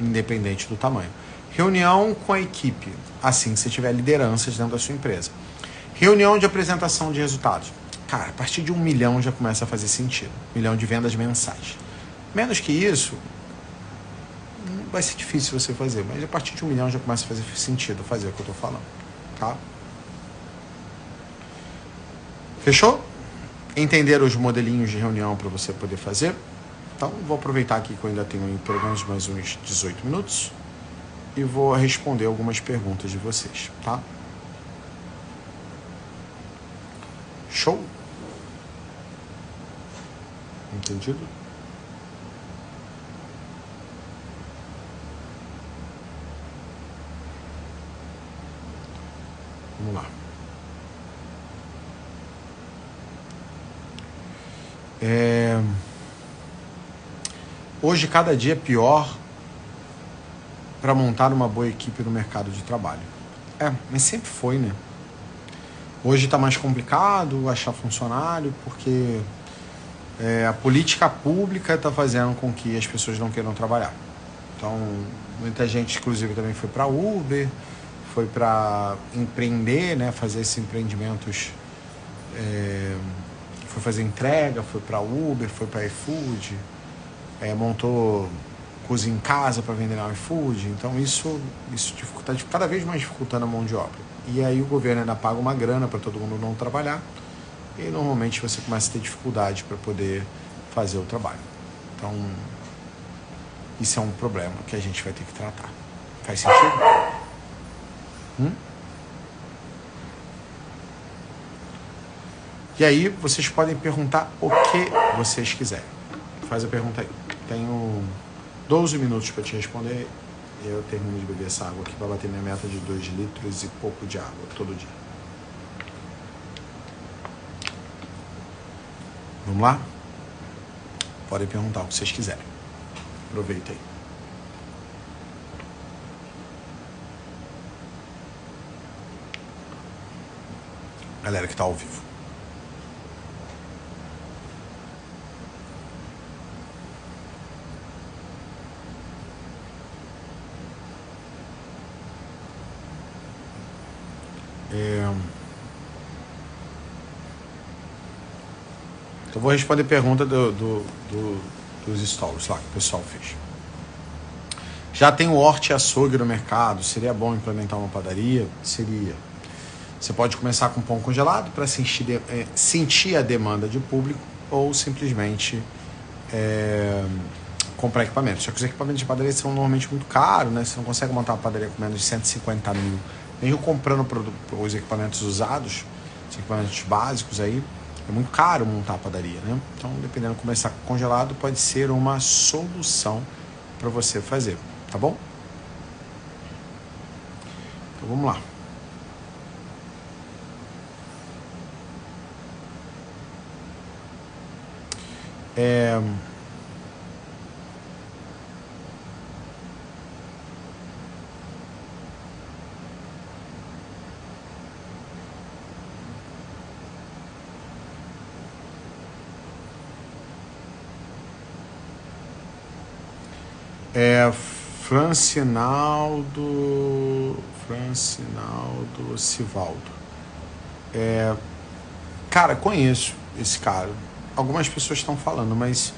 independente do tamanho. Reunião com a equipe, assim, se tiver lideranças dentro da sua empresa. Reunião de apresentação de resultados. Cara, a partir de 1 milhão já começa a fazer sentido. 1 milhão de vendas mensais. Menos que isso, vai ser difícil você fazer, mas a partir de 1 milhão já começa a fazer sentido fazer o que eu tô falando, tá? Fechou? Entenderam os modelinhos de reunião para você poder fazer? Então, vou aproveitar aqui que eu ainda tenho pelo menos mais uns 18 minutos e vou responder algumas perguntas de vocês, tá? Show? Entendido? Vamos lá. Hoje, cada dia é pior para montar uma boa equipe no mercado de trabalho. Mas sempre foi, né? Hoje está mais complicado achar funcionário porque a política pública está fazendo com que as pessoas não queiram trabalhar. Então, muita gente, inclusive, também foi para Uber, foi para empreender, né? Fazer esses empreendimentos, foi fazer entrega, foi para Uber, foi para iFood, montou cozinha em casa para vender no iFood. Então isso está cada vez mais dificultando a mão de obra. E aí o governo ainda paga uma grana para todo mundo não trabalhar e normalmente você começa a ter dificuldade para poder fazer o trabalho. Então isso é um problema que a gente vai ter que tratar. Faz sentido? E aí vocês podem perguntar o que vocês quiserem. Faz a pergunta aí. Tenho 12 minutos para te responder e eu termino de beber essa água aqui para bater minha meta de 2 litros e pouco de água todo dia. Vamos lá? Podem perguntar o que vocês quiserem. Aproveita aí. Galera que tá ao vivo. Então vou responder pergunta dos stories lá que o pessoal fez. Já tem o horte e açougue no mercado, seria bom implementar uma padaria? Seria. Você pode começar com pão congelado para sentir a demanda de público ou simplesmente comprar equipamentos. Só que os equipamentos de padaria são normalmente muito caros, né? Você não consegue montar uma padaria com menos de 150 mil. Mesmo comprando os equipamentos usados, os equipamentos básicos aí, é muito caro montar a padaria, né? Então, dependendo de começar com congelado, pode ser uma solução para você fazer, tá bom? Então, vamos lá. Francinaldo Sivaldo. Cara, conheço esse cara. Algumas pessoas estão falando, mas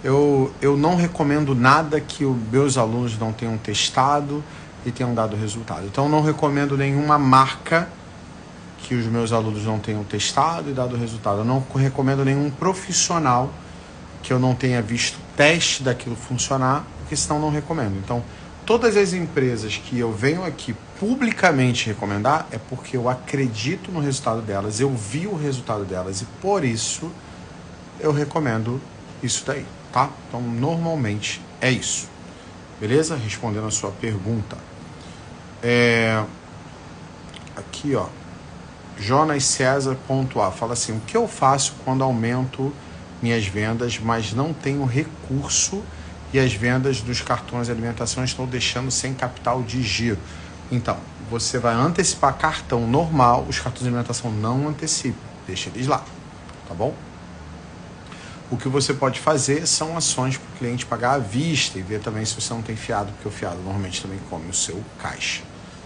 eu não recomendo nada que os meus alunos não tenham testado e tenham dado resultado. Então, eu não recomendo nenhuma marca que os meus alunos não tenham testado e dado resultado. Eu não recomendo nenhum profissional que eu não tenha visto teste daquilo funcionar, porque senão não recomendo. Então, todas as empresas que eu venho aqui publicamente recomendar é porque eu acredito no resultado delas, eu vi o resultado delas e por isso eu recomendo isso daí, tá? Então, normalmente é isso. Beleza? Respondendo a sua pergunta. Aqui, ó. Jonas César .a fala assim: o que eu faço quando aumento minhas vendas, mas não tenho recurso e as vendas dos cartões de alimentação estão deixando sem capital de giro? Então, você vai antecipar cartão normal, os cartões de alimentação não antecipam, deixa eles lá, tá bom? O que você pode fazer são ações para o cliente pagar à vista e ver também se você não tem fiado, porque o fiado normalmente também come o seu caixa,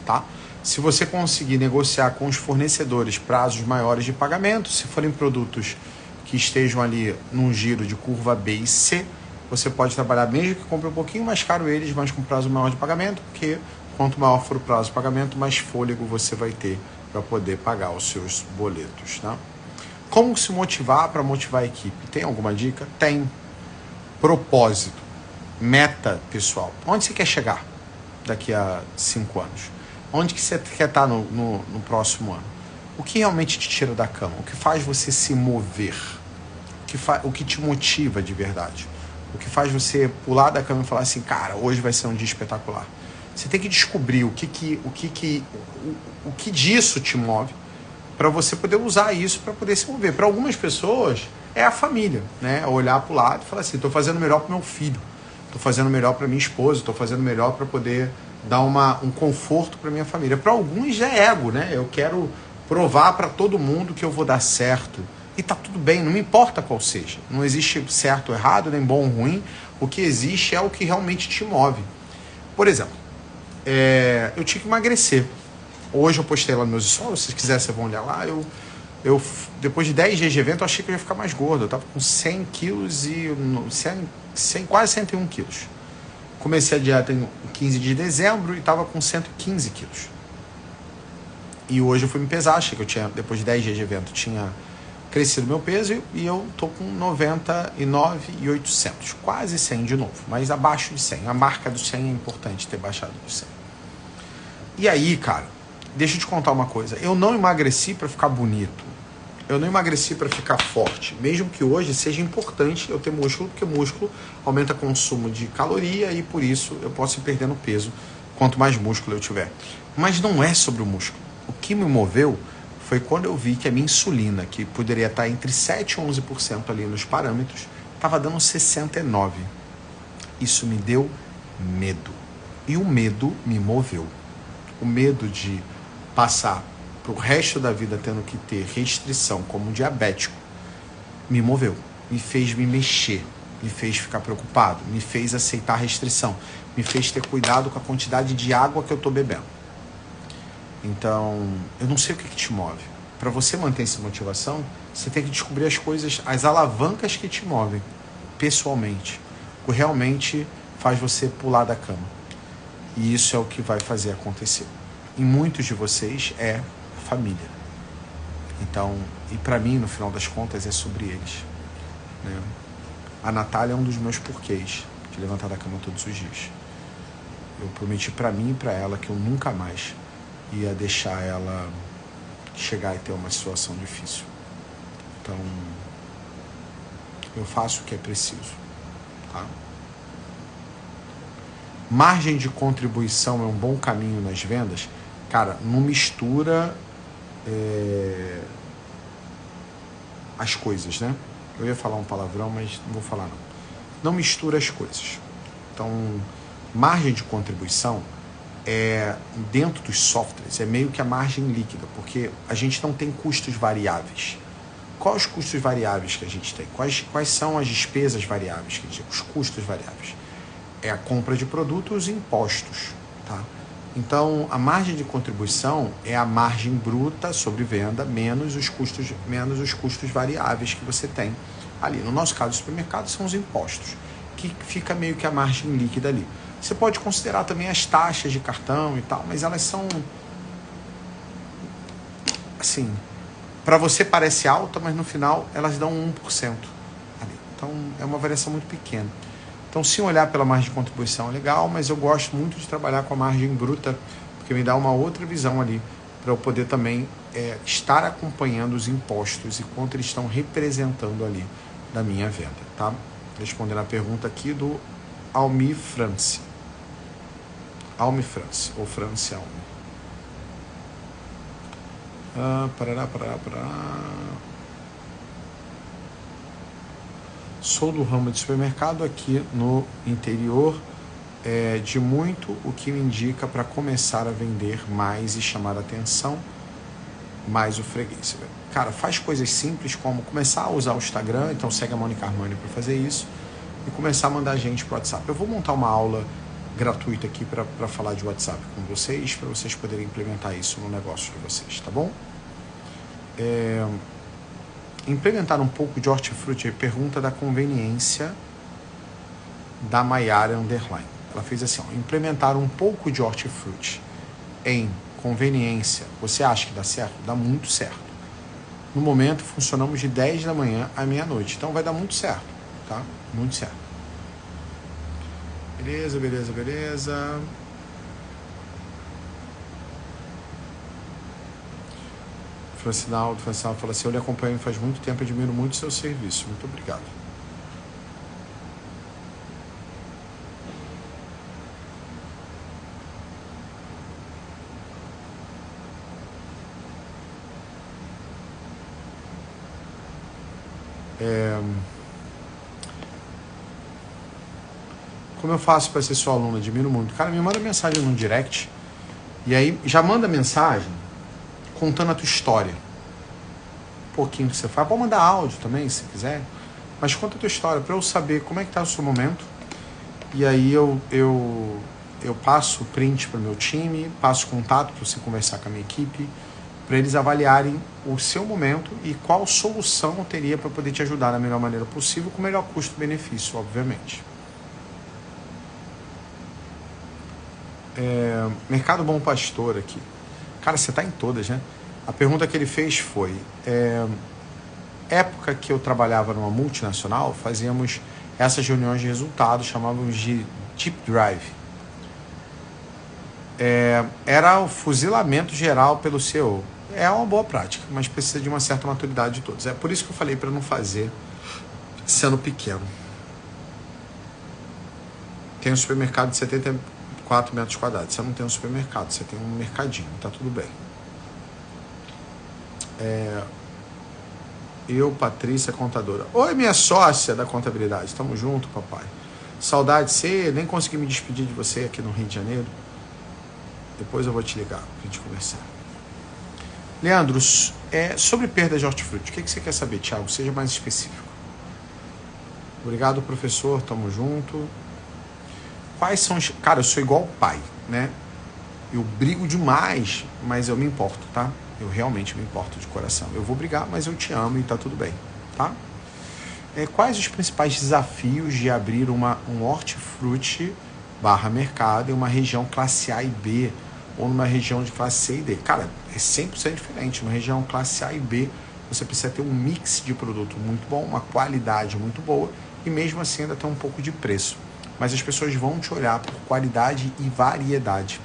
tá? Se você conseguir negociar com os fornecedores prazos maiores de pagamento, se forem produtos que estejam ali num giro de curva B e C, você pode trabalhar mesmo que compre um pouquinho mais caro eles, mas com prazo maior de pagamento, porque quanto maior for o prazo de pagamento, mais fôlego você vai ter para poder pagar os seus boletos, tá? Como se motivar para motivar a equipe? Tem alguma dica? Tem. Propósito. Meta pessoal. Onde você quer chegar daqui a 5 anos? Onde que você quer estar no próximo ano? O que realmente te tira da cama? O que faz você se mover? O que te motiva de verdade? O que faz você pular da cama e falar assim, cara, hoje vai ser um dia espetacular? Você tem que descobrir o que disso te move para você poder usar isso para poder se mover. Para algumas pessoas é a família, né? Olhar para o lado e falar assim, estou fazendo melhor para o meu filho, estou fazendo melhor para minha esposa, estou fazendo melhor para poder dar um conforto para minha família. Para alguns já é ego, né? Eu quero provar para todo mundo que eu vou dar certo. E tá tudo bem, não me importa qual seja. Não existe certo ou errado, nem bom ou ruim. O que existe é o que realmente te move. Por exemplo, eu tinha que emagrecer. Hoje eu postei lá nos meus stories, se vocês quiserem, vocês vão olhar lá. Eu depois de 10 dias de evento, eu achei que eu ia ficar mais gordo. Eu tava com 100 quilos e quase 101 quilos. Comecei a dieta em 15 de dezembro e tava com 115 quilos. E hoje eu fui me pesar, achei que eu tinha, depois de 10 dias de evento, tinha crescido meu peso e eu tô com 99,800, quase 100 de novo, mas abaixo de 100. A marca do 100 é importante ter baixado do 100. E aí, cara, deixa eu te contar uma coisa. Eu não emagreci para ficar bonito. Eu não emagreci para ficar forte. Mesmo que hoje seja importante eu ter músculo, porque músculo aumenta o consumo de caloria e por isso eu posso ir perdendo peso quanto mais músculo eu tiver. Mas não é sobre o músculo. O que me moveu foi quando eu vi que a minha insulina, que poderia estar entre 7% e 11% ali nos parâmetros, estava dando 69%. Isso me deu medo. E o medo me moveu. O medo de passar pro resto da vida tendo que ter restrição como um diabético, me moveu, me fez me mexer, me fez ficar preocupado, me fez aceitar a restrição, me fez ter cuidado com a quantidade de água que eu tô bebendo. Então, eu não sei o que te move. Para você manter essa motivação, você tem que descobrir as coisas, as alavancas que te movem, pessoalmente. O que realmente faz você pular da cama. E isso é o que vai fazer acontecer. Em muitos de vocês é família. Então, e para mim, no final das contas, é sobre eles. Né? A Natália é um dos meus porquês de levantar da cama todos os dias. Eu prometi para mim e para ela que eu nunca mais ia deixar ela chegar e ter uma situação difícil. Então, eu faço o que é preciso. Tá? Margem de contribuição é um bom caminho nas vendas? Cara, não mistura as coisas, né? Eu ia falar um palavrão, mas não vou falar não. Não mistura as coisas. Então, margem de contribuição dentro dos softwares, é meio que a margem líquida, porque a gente não tem custos variáveis. Quais os custos variáveis que a gente tem? Quais são as despesas variáveis? Quer dizer, os custos variáveis. É a compra de produtos e os impostos. Tá? Então, a margem de contribuição é a margem bruta sobre venda menos os custos variáveis que você tem ali. No nosso caso, o supermercado são os impostos, que fica meio que a margem líquida ali. Você pode considerar também as taxas de cartão e tal, mas elas são, assim, para você parece alta, mas no final elas dão 1% ali. Então é uma variação muito pequena. Então, se olhar pela margem de contribuição é legal, mas eu gosto muito de trabalhar com a margem bruta, porque me dá uma outra visão ali, para eu poder também estar acompanhando os impostos e quanto eles estão representando ali da minha venda, tá? Respondendo a pergunta aqui do Almi France. Almi France, ou France Almi. Parará. Sou do ramo de supermercado aqui no interior de muito, o que me indica para começar a vender mais e chamar a atenção mais o freguês. Cara, faz coisas simples como começar a usar o Instagram, então segue a Mônica Armani para fazer isso, e começar a mandar gente para o WhatsApp. Eu vou montar uma aula gratuita aqui para falar de WhatsApp com vocês, para vocês poderem implementar isso no negócio de vocês, tá bom? Implementar um pouco de hortifruti, pergunta da conveniência da Maiara Underline. Ela fez assim, ó, implementar um pouco de hortifruti em conveniência, você acha que dá certo? Dá muito certo. No momento, funcionamos de 10 da manhã à meia-noite, então vai dar muito certo, tá? Muito certo. Beleza. Francinaldo fala assim, eu lhe acompanho faz muito tempo, admiro muito o seu serviço. Muito obrigado. Como eu faço para ser sua aluna? Admiro muito. Cara, me manda mensagem no direct e aí já manda mensagem contando a tua história. Um pouquinho que você faz. Pode mandar áudio também, se quiser. Mas conta a tua história para eu saber como é que tá o seu momento. E aí eu passo o print para o meu time, passo contato para você conversar com a minha equipe, para eles avaliarem o seu momento e qual solução eu teria para poder te ajudar da melhor maneira possível, com o melhor custo-benefício, obviamente. Mercado Bom Pastor aqui. Cara, você tá em todas, né? A pergunta que ele fez foi, época que eu trabalhava numa multinacional, fazíamos essas reuniões de resultados, chamávamos de Deep Drive. Era o fuzilamento geral pelo CEO. É uma boa prática, mas precisa de uma certa maturidade de todos. É por isso que eu falei para não fazer sendo pequeno. Tem um supermercado de 74 metros quadrados. Você não tem um supermercado, você tem um mercadinho, tá tudo bem. Eu, Patrícia, contadora. Oi, minha sócia da contabilidade. Tamo junto, papai. Saudade de você, nem consegui me despedir de você aqui no Rio de Janeiro. Depois eu vou te ligar pra gente conversar. Leandro, sobre perda de hortifruti, o que você quer saber, Thiago? Seja mais específico. Obrigado, professor, tamo junto. Quais são os... Cara, eu sou igual pai, né? Eu brigo demais, mas eu me importo, tá? Eu realmente me importo de coração. Eu vou brigar, mas eu te amo e tá tudo bem, tá? Quais os principais desafios de abrir um hortifruti /mercado em uma região classe A e B ou numa região de classe C e D? Cara, é 100% diferente. Uma região classe A e B, você precisa ter um mix de produto muito bom, uma qualidade muito boa e mesmo assim ainda tem um pouco de preço. Mas as pessoas vão te olhar por qualidade e variedade.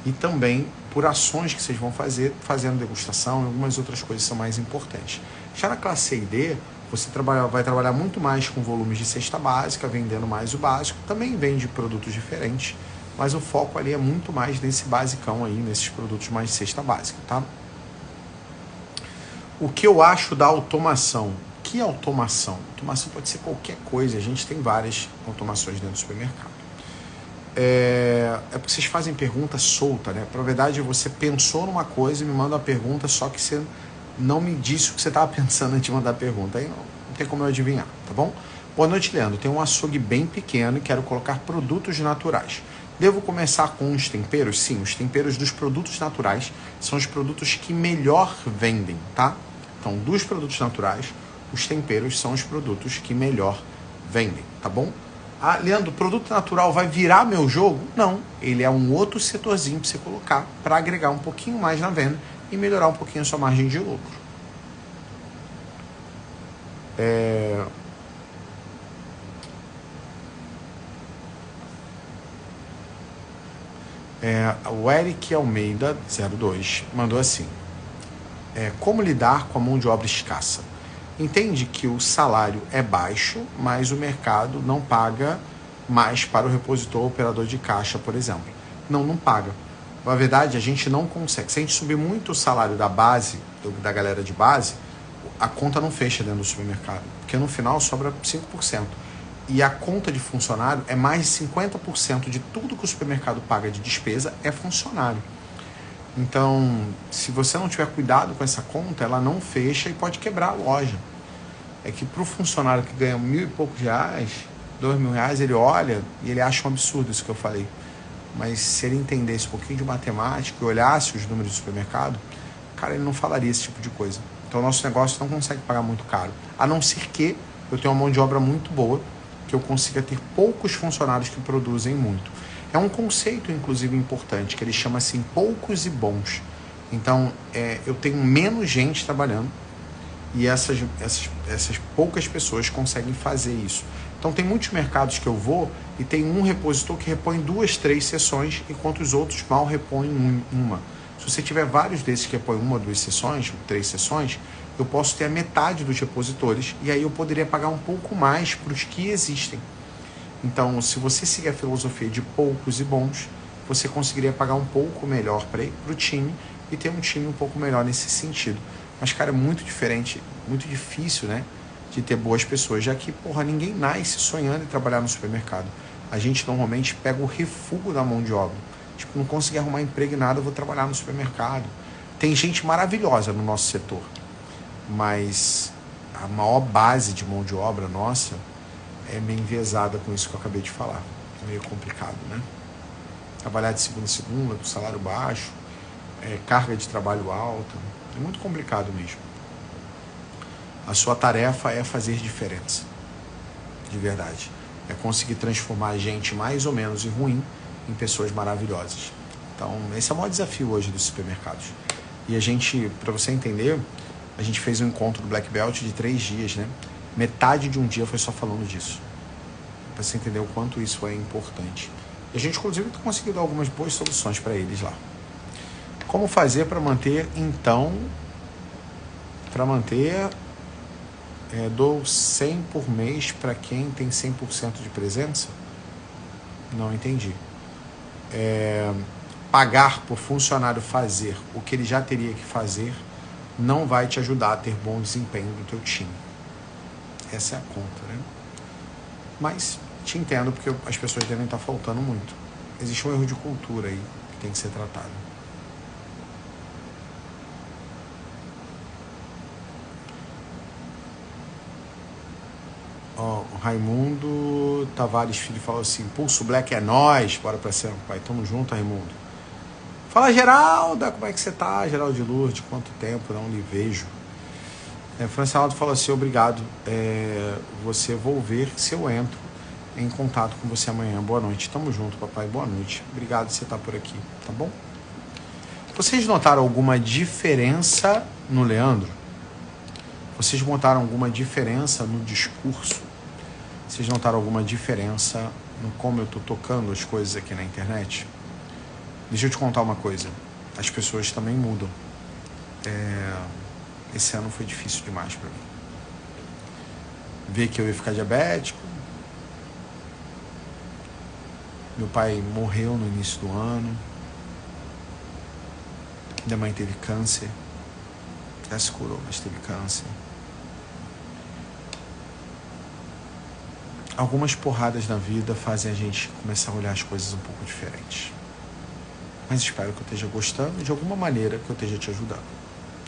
E também por ações que vocês vão fazer, fazendo degustação e algumas outras coisas são mais importantes. Já na classe C e D, você vai trabalhar muito mais com volumes de cesta básica, vendendo mais o básico. Também vende produtos diferentes, mas o foco ali é muito mais nesse basicão aí, nesses produtos mais de cesta básica, tá? O que eu acho da automação? Que automação? Automação pode ser qualquer coisa, a gente tem várias automações dentro do supermercado. Porque vocês fazem pergunta solta, né? Na verdade, você pensou numa coisa e me manda uma pergunta, só que você não me disse o que você estava pensando antes de mandar a pergunta. Aí não tem como eu adivinhar, tá bom? Boa noite, Leandro. Tenho um açougue bem pequeno e quero colocar produtos naturais. Devo começar com os temperos? Sim, os temperos dos produtos naturais são os produtos que melhor vendem, tá? Então, dos produtos naturais, os temperos são os produtos que melhor vendem, tá bom? Ah, Leandro, o produto natural vai virar meu jogo? Não, ele é um outro setorzinho para você colocar para agregar um pouquinho mais na venda e melhorar um pouquinho a sua margem de lucro. O Eric Almeida, 02, mandou assim. Como lidar com a mão de obra escassa? Entende que o salário é baixo, mas o mercado não paga mais para o repositor ou operador de caixa, por exemplo. Não paga. Na verdade, a gente não consegue. Se a gente subir muito o salário da base, da galera de base, a conta não fecha dentro do supermercado. Porque no final sobra 5%. E a conta de funcionário é mais de 50% de tudo que o supermercado paga de despesa é funcionário. Então, se você não tiver cuidado com essa conta, ela não fecha e pode quebrar a loja. É que para o funcionário que ganha R$1.000 e poucos, R$2.000, ele olha e ele acha um absurdo isso que eu falei. Mas se ele entendesse um pouquinho de matemática e olhasse os números do supermercado, cara, ele não falaria esse tipo de coisa. Então, o nosso negócio não consegue pagar muito caro. A não ser que eu tenha uma mão de obra muito boa, que eu consiga ter poucos funcionários que produzem muito. É um conceito, inclusive, importante, que ele chama assim, poucos e bons. Então, eu tenho menos gente trabalhando e essas poucas pessoas conseguem fazer isso. Então, tem muitos mercados que eu vou e tem um repositor que repõe 2, 3 sessões, enquanto os outros mal repõem uma. Se você tiver vários desses que repõem 1, 2 sessões, 3 sessões, eu posso ter a metade dos repositores e aí eu poderia pagar um pouco mais para os que existem. Então, se você seguir a filosofia de poucos e bons, você conseguiria pagar um pouco melhor para o time e ter um time um pouco melhor nesse sentido. Mas, cara, é muito diferente, muito difícil, né, de ter boas pessoas, já que, ninguém nasce sonhando em trabalhar no supermercado. A gente normalmente pega o refúgio da mão de obra. Tipo, não consegui arrumar emprego e nada, eu vou trabalhar no supermercado. Tem gente maravilhosa no nosso setor, mas a maior base de mão de obra nossa é meio enviesada com isso que eu acabei de falar. É meio complicado, né? Trabalhar de segunda a segunda, com salário baixo, carga de trabalho alta, é muito complicado mesmo. A sua tarefa é fazer diferença, de verdade. É conseguir transformar a gente mais ou menos ruim em pessoas maravilhosas. Então, esse é o maior desafio hoje dos supermercados. E a gente, para você entender, a gente fez um encontro do Black Belt de 3 dias, né? Metade de um dia foi só falando disso. Para você entender o quanto isso é importante. E a gente, inclusive, conseguiu dar algumas boas soluções para eles lá. Como fazer para manter, então... dou 100 por mês para quem tem 100% de presença? Não entendi. Pagar por funcionário fazer o que ele já teria que fazer não vai te ajudar a ter bom desempenho do teu time. Essa é a conta, né? Mas te entendo, porque as pessoas devem estar faltando muito. Existe um erro de cultura aí que tem que ser tratado. Ó, o Raimundo Tavares Filho falou assim: Pulso Black é nós, bora pra cima, pai. Tamo junto, Raimundo. Fala, Geralda, como é que você tá? Geraldo de Lourdes, quanto tempo não lhe vejo. França Aldo falou assim: obrigado. Você vou ver se eu entro em contato com você amanhã. Boa noite. Tamo junto, papai. Boa noite. Obrigado por você estar por aqui, tá bom? Vocês notaram alguma diferença no Leandro? Vocês notaram alguma diferença no discurso? Vocês notaram alguma diferença no como eu tô tocando as coisas aqui na internet? Deixa eu te contar uma coisa. As pessoas também mudam. Esse ano foi difícil demais para mim. Ver que eu ia ficar diabético. Meu pai morreu no início do ano. Minha mãe teve câncer. Já se curou, mas teve câncer. Algumas porradas na vida fazem a gente começar a olhar as coisas um pouco diferentes. Mas espero que eu esteja gostando e de alguma maneira que eu esteja te ajudando.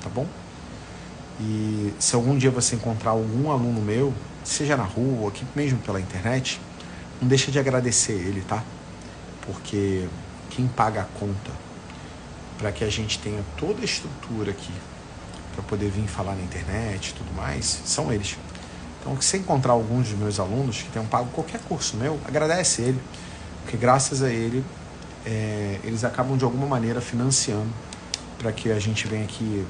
Tá bom? E se algum dia você encontrar algum aluno meu, seja na rua ou aqui mesmo pela internet, não deixa de agradecer ele, tá? Porque quem paga a conta para que a gente tenha toda a estrutura aqui para poder vir falar na internet e tudo mais, são eles. Então, se você encontrar alguns dos meus alunos que tenham pago qualquer curso meu, agradece ele, porque graças a ele, eles acabam de alguma maneira financiando para que a gente venha aqui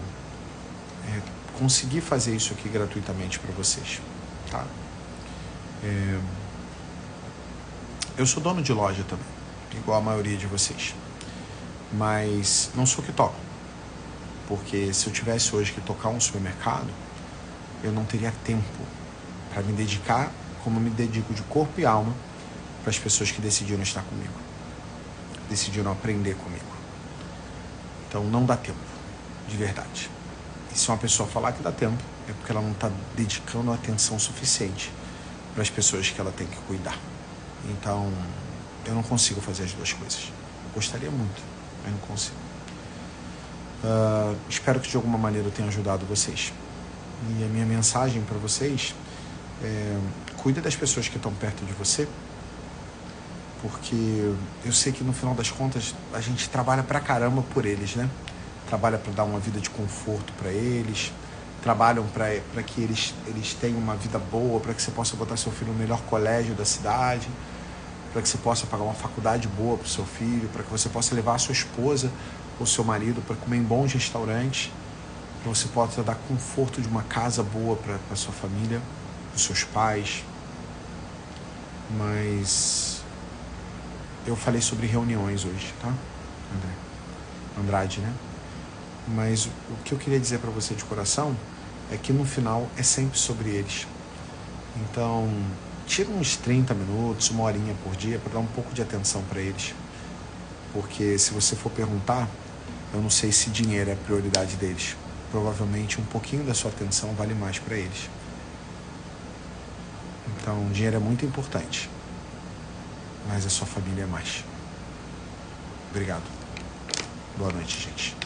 conseguir fazer isso aqui gratuitamente para vocês, tá? Eu sou dono de loja também, igual a maioria de vocês, mas não sou que toco, porque se eu tivesse hoje que tocar um supermercado, eu não teria tempo para me dedicar como eu me dedico de corpo e alma para as pessoas que decidiram estar comigo, decidiram aprender comigo. Então não dá tempo, de verdade. E se uma pessoa falar que dá tempo, é porque ela não está dedicando atenção suficiente para as pessoas que ela tem que cuidar. Então, eu não consigo fazer as duas coisas. Gostaria muito, mas não consigo. Espero que de alguma maneira eu tenha ajudado vocês. E a minha mensagem para vocês cuida das pessoas que estão perto de você, porque eu sei que no final das contas a gente trabalha pra caramba por eles, né? Trabalha para dar uma vida de conforto para eles, trabalham para que eles tenham uma vida boa, para que você possa botar seu filho no melhor colégio da cidade, para que você possa pagar uma faculdade boa para o seu filho, para que você possa levar a sua esposa ou seu marido para comer em bons restaurantes, para você possa dar conforto de uma casa boa para a sua família, para os seus pais. Mas eu falei sobre reuniões hoje, tá, Andrade, né? Mas o que eu queria dizer para você de coração é que no final é sempre sobre eles. Então, tira uns 30 minutos, uma horinha por dia para dar um pouco de atenção para eles. Porque se você for perguntar, eu não sei se dinheiro é a prioridade deles. Provavelmente um pouquinho da sua atenção vale mais para eles. Então, dinheiro é muito importante, mas a sua família é mais. Obrigado. Boa noite, gente.